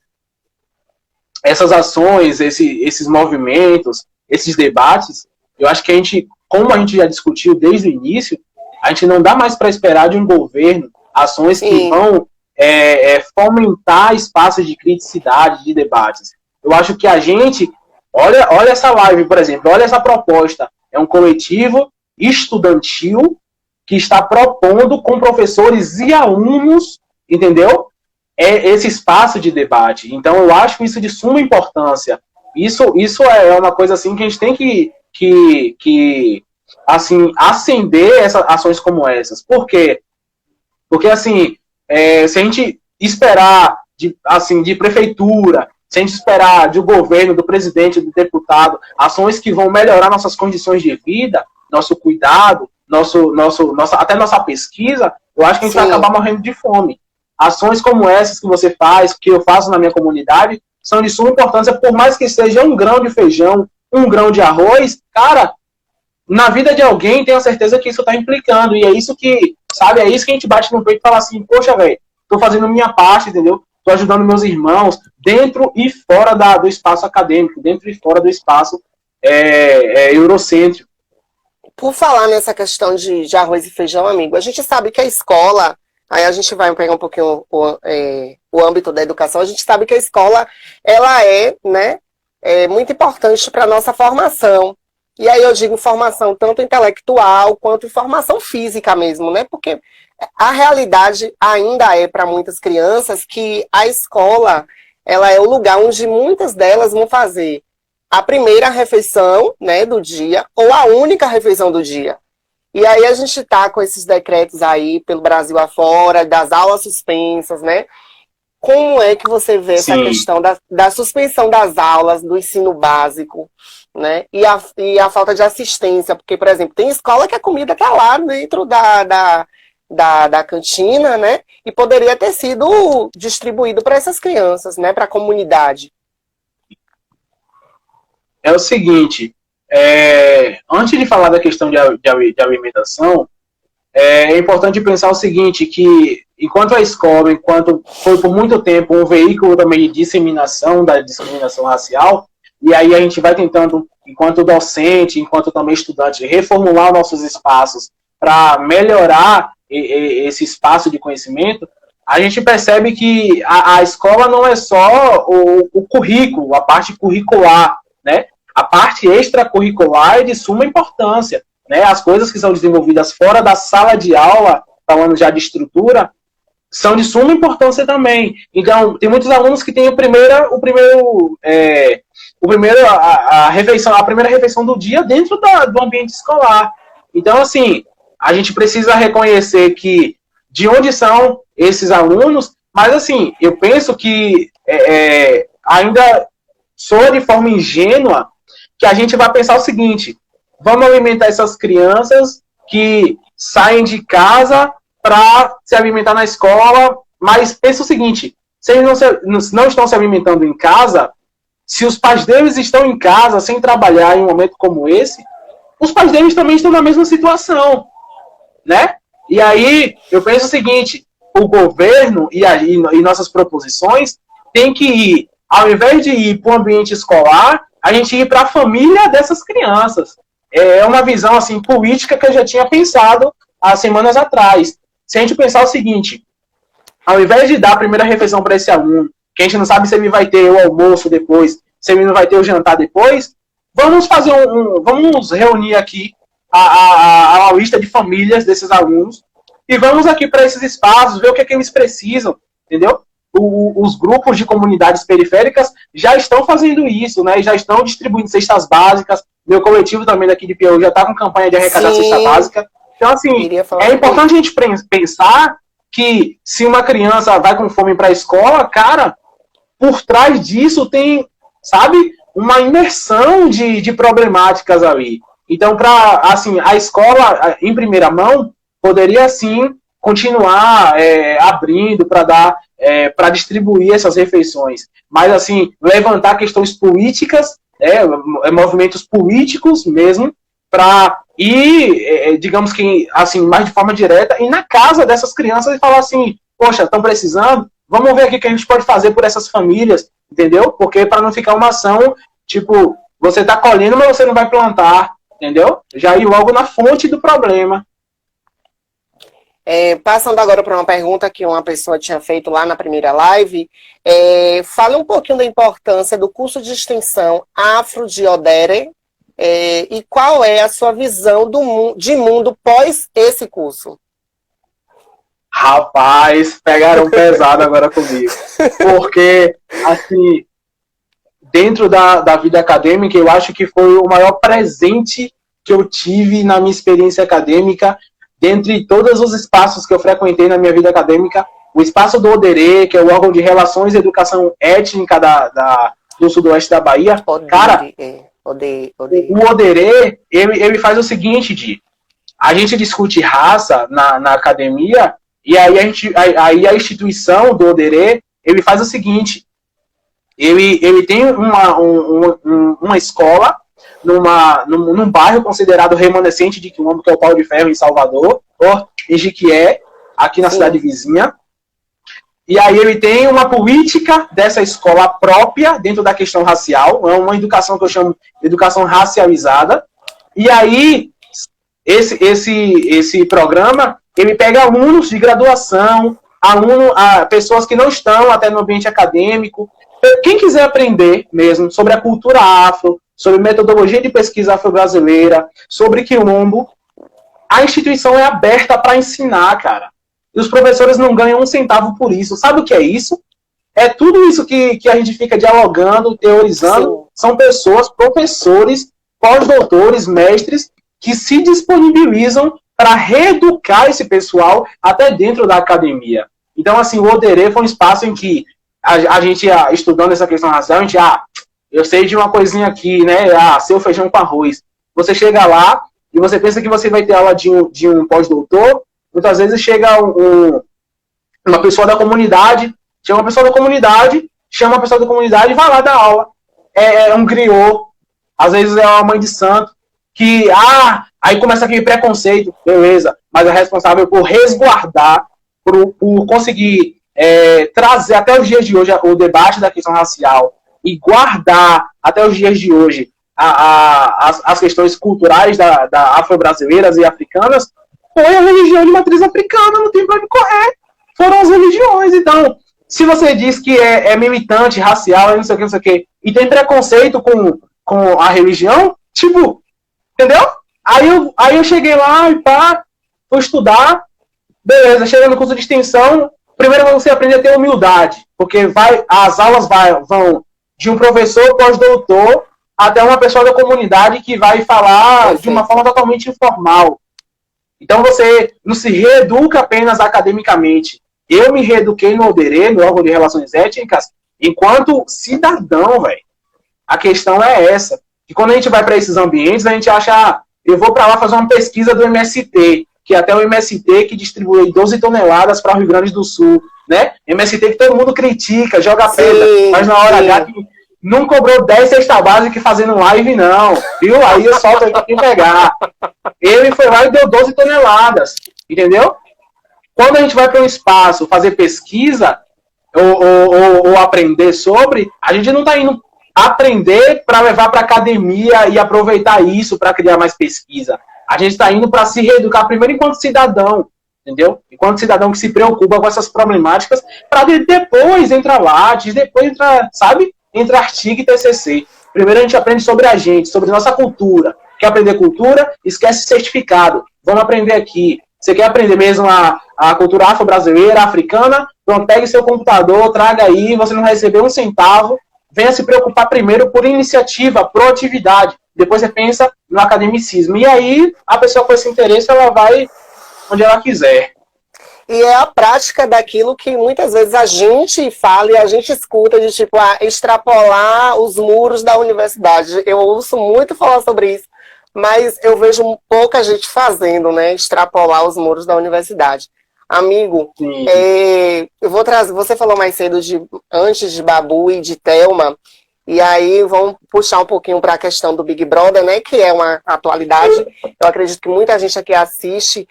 B: movimentos, esses debates, eu acho que a gente, como a gente já discutiu desde o início, a gente não dá mais para esperar de um governo ações que vão fomentar espaços de criticidade, de debates. Eu acho que a gente, olha essa live, por exemplo, olha essa proposta, é um coletivo estudantil que está propondo com professores e alunos, entendeu? Esse espaço de debate. Então eu acho isso de suma importância. Isso é uma coisa assim que a gente tem que assim, acender essas ações como essas. Por quê? Porque, assim, se a gente esperar de prefeitura, se a gente esperar do governo, do presidente, do deputado, ações que vão melhorar nossas condições de vida, nosso cuidado, até nossa pesquisa, eu acho que a gente vai acabar morrendo de fome. Ações como essas que você faz, que eu faço na minha comunidade, são de suma importância, por mais que seja 1 grão de feijão, 1 grão de arroz, cara, na vida de alguém, tenho certeza que isso está implicando, e é isso que sabe? É isso que a gente bate no peito e fala assim, poxa, velho, tô fazendo minha parte, entendeu? Tô ajudando meus irmãos dentro e fora do espaço acadêmico, dentro e fora do espaço eurocêntrico.
A: Por falar nessa questão de arroz e feijão, amigo, a gente sabe que a escola, aí a gente vai pegar um pouquinho o âmbito da educação, a gente sabe que a escola, ela né, muito importante para a nossa formação. E aí eu digo formação tanto intelectual quanto formação física mesmo, né? Porque a realidade ainda é para muitas crianças que a escola, ela é o lugar onde muitas delas vão fazer a primeira refeição, né, do dia, ou a única refeição do dia. E aí a gente tá com esses decretos aí pelo Brasil afora, das aulas suspensas, né? Como é que você vê essa questão da suspensão das aulas, do ensino básico, né? E a falta de assistência, porque, por exemplo, tem escola que a comida tá lá dentro da cantina, né? E poderia ter sido distribuído para essas crianças, né? Para a comunidade.
B: É o seguinte, antes de falar da questão de alimentação, é importante pensar o seguinte, que enquanto a escola, enquanto foi por muito tempo um veículo também de disseminação da discriminação racial, e aí a gente vai tentando, enquanto docente, enquanto também estudante, reformular nossos espaços para melhorar esse espaço de conhecimento, a gente percebe que a escola não é só o currículo, a parte curricular, né? A parte extracurricular é de suma importância, né? As coisas que são desenvolvidas fora da sala de aula, falando já de estrutura, são de suma importância também. Então, tem muitos alunos que têm a primeira refeição do dia dentro do ambiente escolar. Então, assim, a gente precisa reconhecer que de onde são esses alunos, mas, assim, eu penso que ainda soa de forma ingênua que a gente vai pensar o seguinte: vamos alimentar essas crianças que saem de casa para se alimentar na escola, mas pensa o seguinte: se eles não estão se alimentando em casa, se os pais deles estão em casa sem trabalhar em um momento como esse, os pais deles também estão na mesma situação, né? E aí eu penso o seguinte: o governo e nossas proposições tem que ir, ao invés de ir para o ambiente escolar, a gente ir para a família dessas crianças. É uma visão assim política que eu já tinha pensado há semanas atrás. Se a gente pensar o seguinte: ao invés de dar a primeira refeição para esse aluno, que a gente não sabe se ele vai ter o almoço depois, se ele não vai ter o jantar depois, vamos vamos reunir aqui a lista de famílias desses alunos e vamos aqui para esses espaços, ver o que é que eles precisam, entendeu? Os grupos de comunidades periféricas já estão fazendo isso, né? Já estão distribuindo cestas básicas. Meu coletivo também daqui de Piauí já está com campanha de arrecadar cesta básica. Então, assim, é importante a gente pensar que se uma criança vai com fome para a escola, cara, por trás disso tem, sabe, uma imersão de problemáticas ali. Então, assim, a escola, em primeira mão, poderia, sim, continuar abrindo para distribuir essas refeições. Mas, assim, levantar questões políticas, movimentos políticos mesmo, para ir, digamos que, assim, mais de forma direta, ir na casa dessas crianças e falar assim: poxa, estão precisando? Vamos ver aqui o que a gente pode fazer por essas famílias, entendeu? Porque para não ficar uma ação, tipo, você está colhendo, mas você não vai plantar, entendeu? Já ir logo na fonte do problema.
A: Passando agora para uma pergunta que uma pessoa tinha feito lá na primeira live, fala um pouquinho da importância do curso de extensão Afro de Odere, e qual é a sua visão de mundo pós esse curso?
B: Rapaz, pegaram pesado agora comigo. Porque, assim, dentro da vida acadêmica, eu acho que foi o maior presente que eu tive na minha experiência acadêmica. Dentre todos os espaços que eu frequentei na minha vida acadêmica, o espaço do Odere, que é o órgão de relações e educação étnica do sudoeste da Bahia, cara, o Odere, ele faz o seguinte, Di, a gente discute raça na academia, e aí a instituição do Odere, ele faz o seguinte: ele tem uma escola num bairro considerado remanescente de Quilombo, que é o Pau de Ferro, em Salvador, ou em Jiquié, aqui na cidade vizinha. E aí ele tem uma política dessa escola própria dentro da questão racial, é uma educação que eu chamo de educação racializada. E aí, esse programa, ele pega alunos de graduação, pessoas que não estão até no ambiente acadêmico. Quem quiser aprender mesmo sobre a cultura afro, sobre metodologia de pesquisa afro-brasileira, sobre quilombo, a instituição é aberta para ensinar, cara. E os professores não ganham um centavo por isso. Sabe o que é isso? É tudo isso que a gente fica dialogando, teorizando. Sim. São pessoas, professores, pós-doutores, mestres, que se disponibilizam para reeducar esse pessoal até dentro da academia. Então, assim, o Oderê foi um espaço em que a gente, estudando essa questão racial, a gente, eu sei de uma coisinha aqui, né? Seu feijão com arroz. Você chega lá e você pensa que você vai ter aula de um pós-doutor. Muitas vezes chega uma pessoa da comunidade, chama uma pessoa da comunidade e vai lá dar aula. É um griot, às vezes é uma mãe de santo, que, aí começa aquele preconceito, beleza, mas é responsável por resguardar, por conseguir trazer até os dias de hoje o debate da questão racial e guardar até os dias de hoje as questões culturais da afro-brasileiras e africanas. Foi a religião de matriz africana, não tem pra onde correr. Foram as religiões. Então, se você diz que é militante, racial, não sei o que, e tem preconceito com a religião, tipo, entendeu? Aí eu cheguei lá e fui estudar, beleza, cheguei no curso de extensão, primeiro você aprende a ter humildade, porque as aulas vão de um professor pós-doutor até uma pessoa da comunidade que vai falar de uma forma totalmente informal. Então você não se reeduca apenas academicamente. Eu me reeduquei no Oderê, no órgão de relações étnicas, enquanto cidadão, velho. A questão é essa. Que quando a gente vai para esses ambientes, a gente acha, eu vou para lá fazer uma pesquisa do MST, que até o MST que distribui 12 toneladas para o Rio Grande do Sul, né? MST que todo mundo critica, joga pedra, mas na hora H que não cobrou 10 cesta básica fazendo live, não. Viu? Aí eu solto aí pra quem pegar. Ele foi lá e deu 12 toneladas. Entendeu? Quando a gente vai para um espaço fazer pesquisa ou aprender sobre, a gente não está indo aprender para levar para academia e aproveitar isso para criar mais pesquisa. A gente está indo para se reeducar primeiro enquanto cidadão. Entendeu? Enquanto cidadão que se preocupa com essas problemáticas, para depois entrar Lattes, depois entrar, sabe? Entre artigo e TCC. Primeiro a gente aprende sobre a gente, sobre nossa cultura. Quer aprender cultura? Esquece certificado. Vamos aprender aqui. Você quer aprender mesmo a cultura afro-brasileira, africana? Então pegue seu computador, traga aí, você não vai receber um centavo. Venha se preocupar primeiro por iniciativa, proatividade. Depois você pensa no academicismo. E aí, a pessoa com esse interesse, ela vai onde ela quiser.
A: E é a prática daquilo que muitas vezes a gente fala e a gente escuta de tipo, extrapolar os muros da universidade. Eu ouço muito falar sobre isso, mas eu vejo pouca gente fazendo, né? Extrapolar os muros da universidade. Amigo, eu vou trazer. Você falou mais cedo antes de Babu e de Thelma. E aí vamos puxar um pouquinho para a questão do Big Brother, né, que é uma atualidade. Eu acredito que muita gente aqui assiste.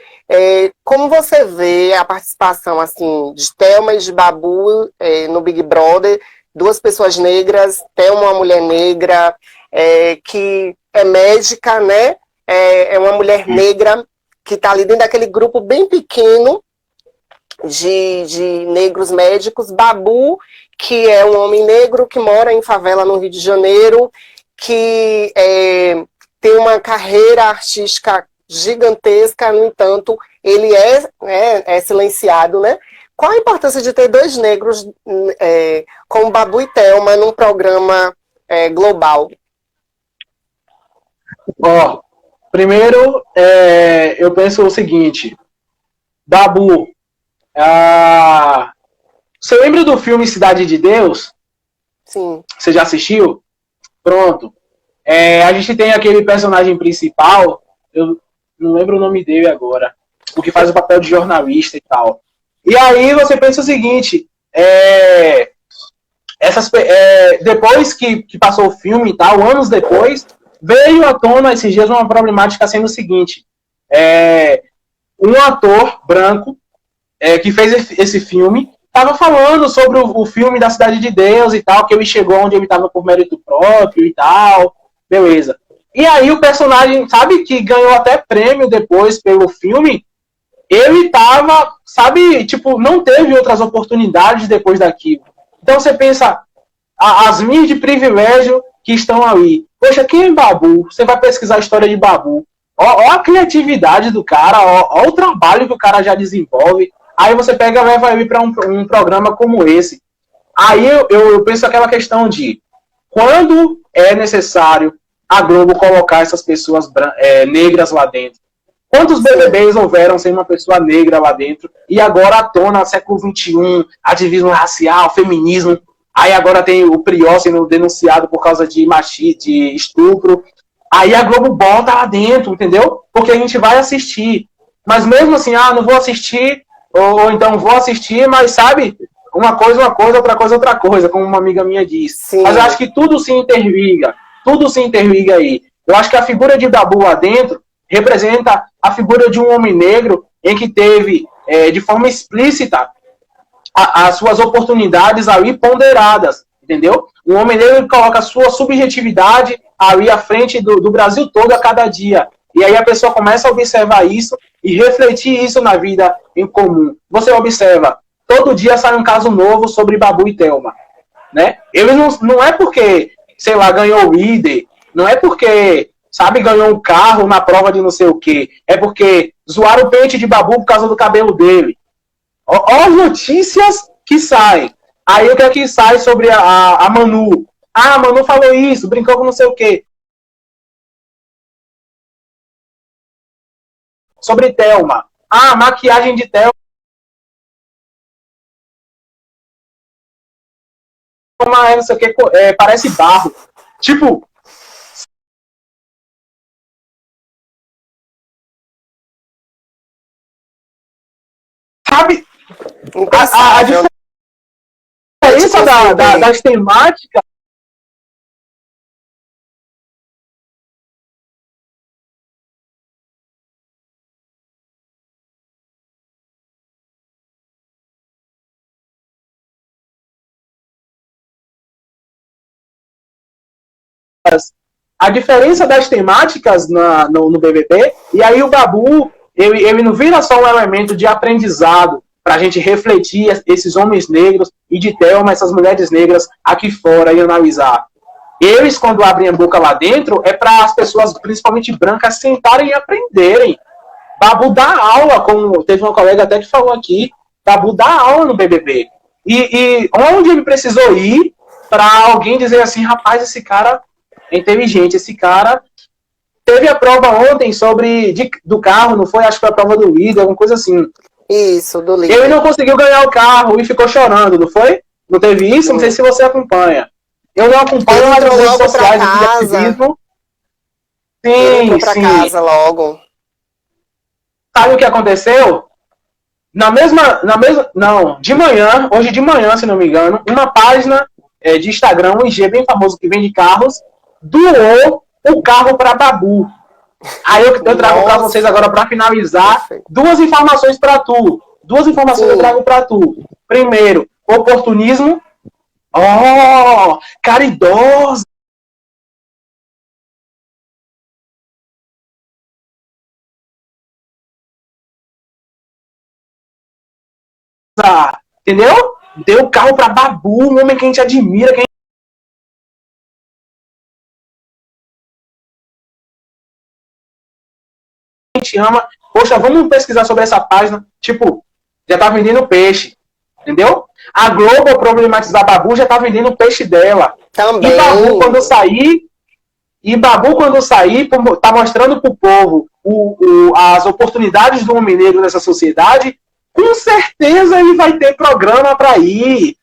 A: Como você vê a participação assim, de Thelma e de Babu no Big Brother? Duas pessoas negras, Thelma uma mulher negra, que é médica, né? É uma mulher negra que está ali dentro daquele grupo bem pequeno de negros médicos. Babu, que é um homem negro que mora em favela no Rio de Janeiro, que tem uma carreira artística gigantesca, no entanto, ele é silenciado, né? Qual a importância de ter dois negros como Babu e Thelma num programa global?
B: Primeiro, eu penso o seguinte, Babu, você lembra do filme Cidade de Deus?
A: Sim.
B: Você já assistiu? Pronto. A gente tem aquele personagem principal, eu não lembro o nome dele agora, o que faz o papel de jornalista e tal. E aí você pensa o seguinte, depois que passou o filme e tal, anos depois, veio à tona esses dias uma problemática sendo o seguinte, um ator branco que fez esse filme estava falando sobre o filme da Cidade de Deus e tal, que ele chegou onde ele estava por mérito próprio e tal, beleza. E aí o personagem, sabe, que ganhou até prêmio depois pelo filme, ele tava, sabe, tipo, não teve outras oportunidades depois daquilo. Então você pensa, as minhas de privilégio que estão ali. Poxa, quem é Babu? Você vai pesquisar a história de Babu. Ó a criatividade do cara, ó o trabalho que o cara já desenvolve. Aí você pega e leva ele para um programa como esse. Aí eu penso aquela questão de quando é necessário a Globo colocar essas pessoas negras lá dentro. Quantos BBBs houveram sem uma pessoa negra lá dentro? E agora à tona, século XXI, ativismo racial, feminismo. Aí agora tem o Prior sendo denunciado por causa de estupro. Aí a Globo bota lá dentro, entendeu? Porque a gente vai assistir. Mas mesmo assim, não vou assistir, ou então vou assistir, mas sabe, uma coisa, outra coisa, como uma amiga minha disse. Sim. Mas eu acho que tudo se interliga aí. Eu acho que a figura de Babu lá dentro representa a figura de um homem negro em que teve, de forma explícita, as suas oportunidades ali ponderadas, entendeu? Um homem negro que coloca a sua subjetividade ali à frente do Brasil todo a cada dia. E aí a pessoa começa a observar isso e refletir isso na vida em comum. Você observa, todo dia sai um caso novo sobre Babu e Thelma, né? Eles não é porque, sei lá, ganhou o líder, não é porque, sabe, ganhou um carro na prova de não sei o quê, é porque zoaram o pente de Babu por causa do cabelo dele. Olha as notícias que saem. Aí o que é que sai sobre a Manu? A Manu falou isso, brincou com não sei o quê. Sobre Thelma. A maquiagem de Thelma não sei o quê, parece barro. Tipo, sabe, a diferença das temáticas no BBB, e aí o Babu, ele não vira só um elemento de aprendizado para a gente refletir esses homens negros e de Thelma, essas mulheres negras aqui fora e analisar. Eles, quando abrem a boca lá dentro, é para as pessoas, principalmente brancas, sentarem e aprenderem. Babu dá aula, como teve uma colega até que falou aqui, Babu dá aula no BBB. E onde ele precisou ir para alguém dizer assim, rapaz, esse cara é inteligente, esse cara teve a prova ontem do carro, não foi? Acho que foi a prova do líder, alguma coisa assim.
A: Isso, do líder.
B: Ele não conseguiu ganhar o carro e ficou chorando, não foi? Não teve isso? Não sei se você acompanha. Eu não acompanho nas redes sociais de ativismo. Sim,
A: pra casa logo.
B: Sabe o que aconteceu? De manhã, hoje de manhã, se não me engano, uma página de Instagram, um IG bem famoso que vende carros, doou o carro para Babu. Aí eu trago para vocês agora para finalizar duas informações para tu. Duas informações eu trago para tu. Primeiro, oportunismo. Caridosa. Entendeu? Deu o carro para Babu, um homem que a gente admira, que a gente ama. Poxa, vamos pesquisar sobre essa página. Tipo, já tá vendendo peixe. Entendeu? A Globo, ao problematizar Babu, já tá vendendo o peixe dela.
A: Também.
B: E Babu, quando sair, tá mostrando pro povo as oportunidades do homem negro nessa sociedade. Com certeza ele vai ter programa para ir.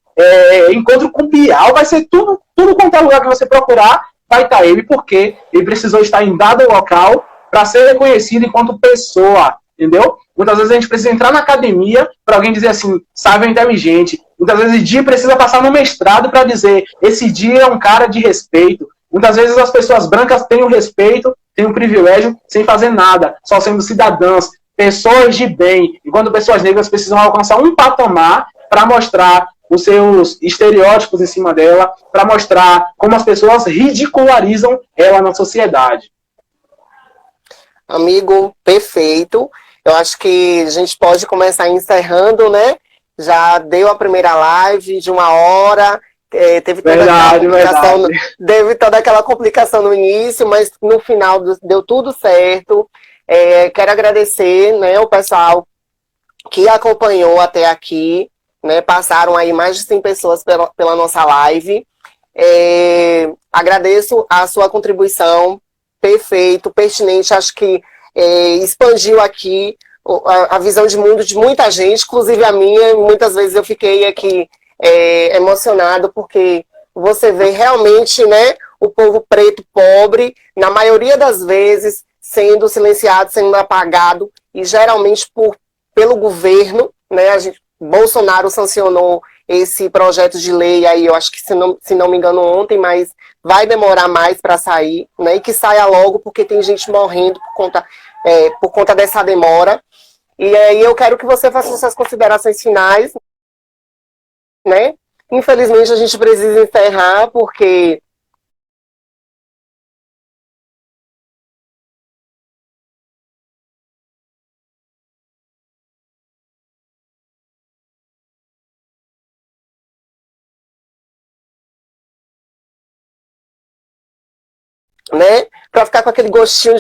B: Encontro com Bial, vai ser tudo quanto é lugar que você procurar, vai estar ele, porque ele precisou estar em dado local para ser reconhecido enquanto pessoa, entendeu? Muitas vezes a gente precisa entrar na academia para alguém dizer assim, sábio é inteligente. Muitas vezes o Di precisa passar no mestrado para dizer, esse Di é um cara de respeito. Muitas vezes as pessoas brancas têm o respeito, têm o privilégio, sem fazer nada, só sendo cidadãs, pessoas de bem, enquanto pessoas negras precisam alcançar um patamar para mostrar os seus estereótipos em cima dela, para mostrar como as pessoas ridicularizam ela na sociedade.
A: Amigo, perfeito. Eu acho que a gente pode começar encerrando, né? Já deu a primeira live de 1 hora, teve toda aquela complicação no início, mas no final deu tudo certo. Quero agradecer, né, o pessoal que acompanhou até aqui, né? Passaram aí mais de 100 pessoas pela nossa live. Agradeço a sua contribuição, perfeito, pertinente, acho que expandiu aqui a visão de mundo de muita gente, inclusive a minha. Muitas vezes eu fiquei aqui emocionado, porque você vê realmente, né, o povo preto pobre, na maioria das vezes, sendo silenciado, sendo apagado, e geralmente pelo governo, né? Bolsonaro sancionou esse projeto de lei aí, eu acho que, se não me engano, ontem, mas vai demorar mais para sair, né? E que saia logo, porque tem gente morrendo por conta dessa demora. E aí eu quero que você faça suas considerações finais, né? Infelizmente a gente precisa encerrar, porque né, para ficar com aquele gostinho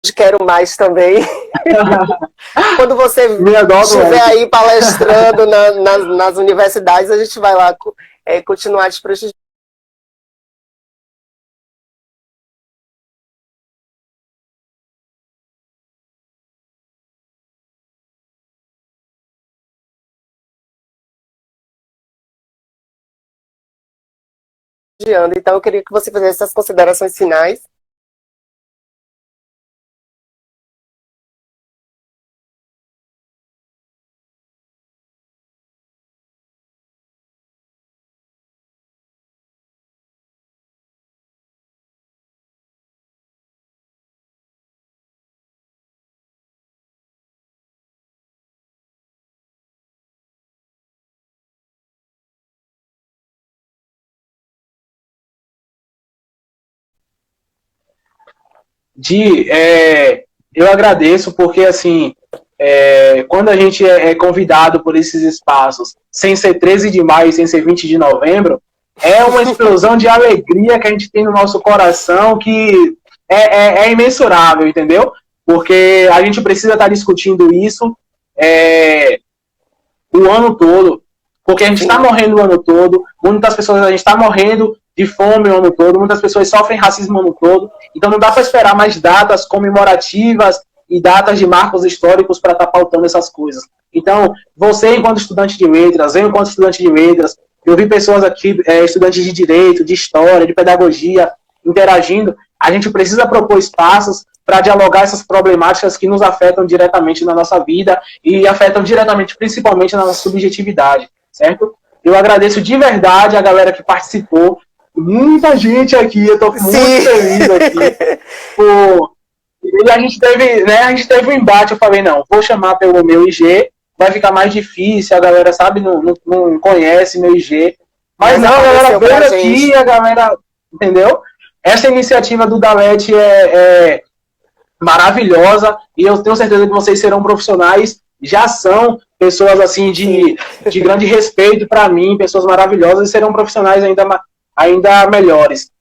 A: de quero mais também. Quando você estiver aí palestrando nas universidades, a gente vai lá continuar te prestigiando. Então, eu queria que você fizesse essas considerações finais.
B: Eu agradeço, porque assim, quando a gente é convidado por esses espaços, sem ser 13 de maio, sem ser 20 de novembro, é uma explosão de alegria que a gente tem no nosso coração, que é imensurável, entendeu? Porque a gente precisa estar discutindo isso o ano todo, porque a gente está morrendo o ano todo, muitas pessoas, a gente está morrendo de fome o ano todo, muitas pessoas sofrem racismo o ano todo, então não dá para esperar mais datas comemorativas e datas de marcos históricos para estar pautando essas coisas. Então, você, enquanto estudante de letras, eu, enquanto estudante de letras, eu vi pessoas aqui, estudantes de direito, de história, de pedagogia, interagindo. A gente precisa propor espaços para dialogar essas problemáticas que nos afetam diretamente na nossa vida e afetam diretamente, principalmente, na nossa subjetividade, certo? Eu agradeço de verdade a galera que participou, muita gente aqui, eu estou muito feliz aqui. E a gente teve um embate, eu falei, não, vou chamar pelo meu IG, vai ficar mais difícil, a galera, sabe, não conhece meu IG. Mas não, a galera veio aqui, a galera, entendeu? Essa iniciativa do Dalete é maravilhosa, e eu tenho certeza que vocês serão profissionais, já são pessoas assim de grande respeito para mim, pessoas maravilhosas, e serão profissionais ainda melhores.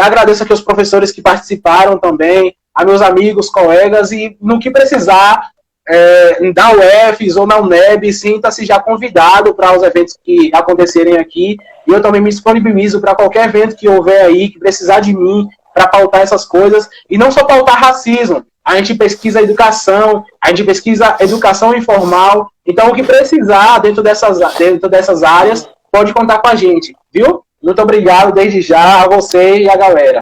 B: Agradeço aqui aos professores que participaram também, a meus amigos, colegas, e no que precisar, da UFES ou na UNEB, sinta-se já convidado para os eventos que acontecerem aqui, e eu também me disponibilizo para qualquer evento que houver aí, que precisar de mim, para pautar essas coisas, e não só pautar racismo, a gente pesquisa educação, a gente pesquisa educação informal, então o que precisar dentro dessas áreas, pode contar com a gente, viu? Muito obrigado desde já a você e a galera.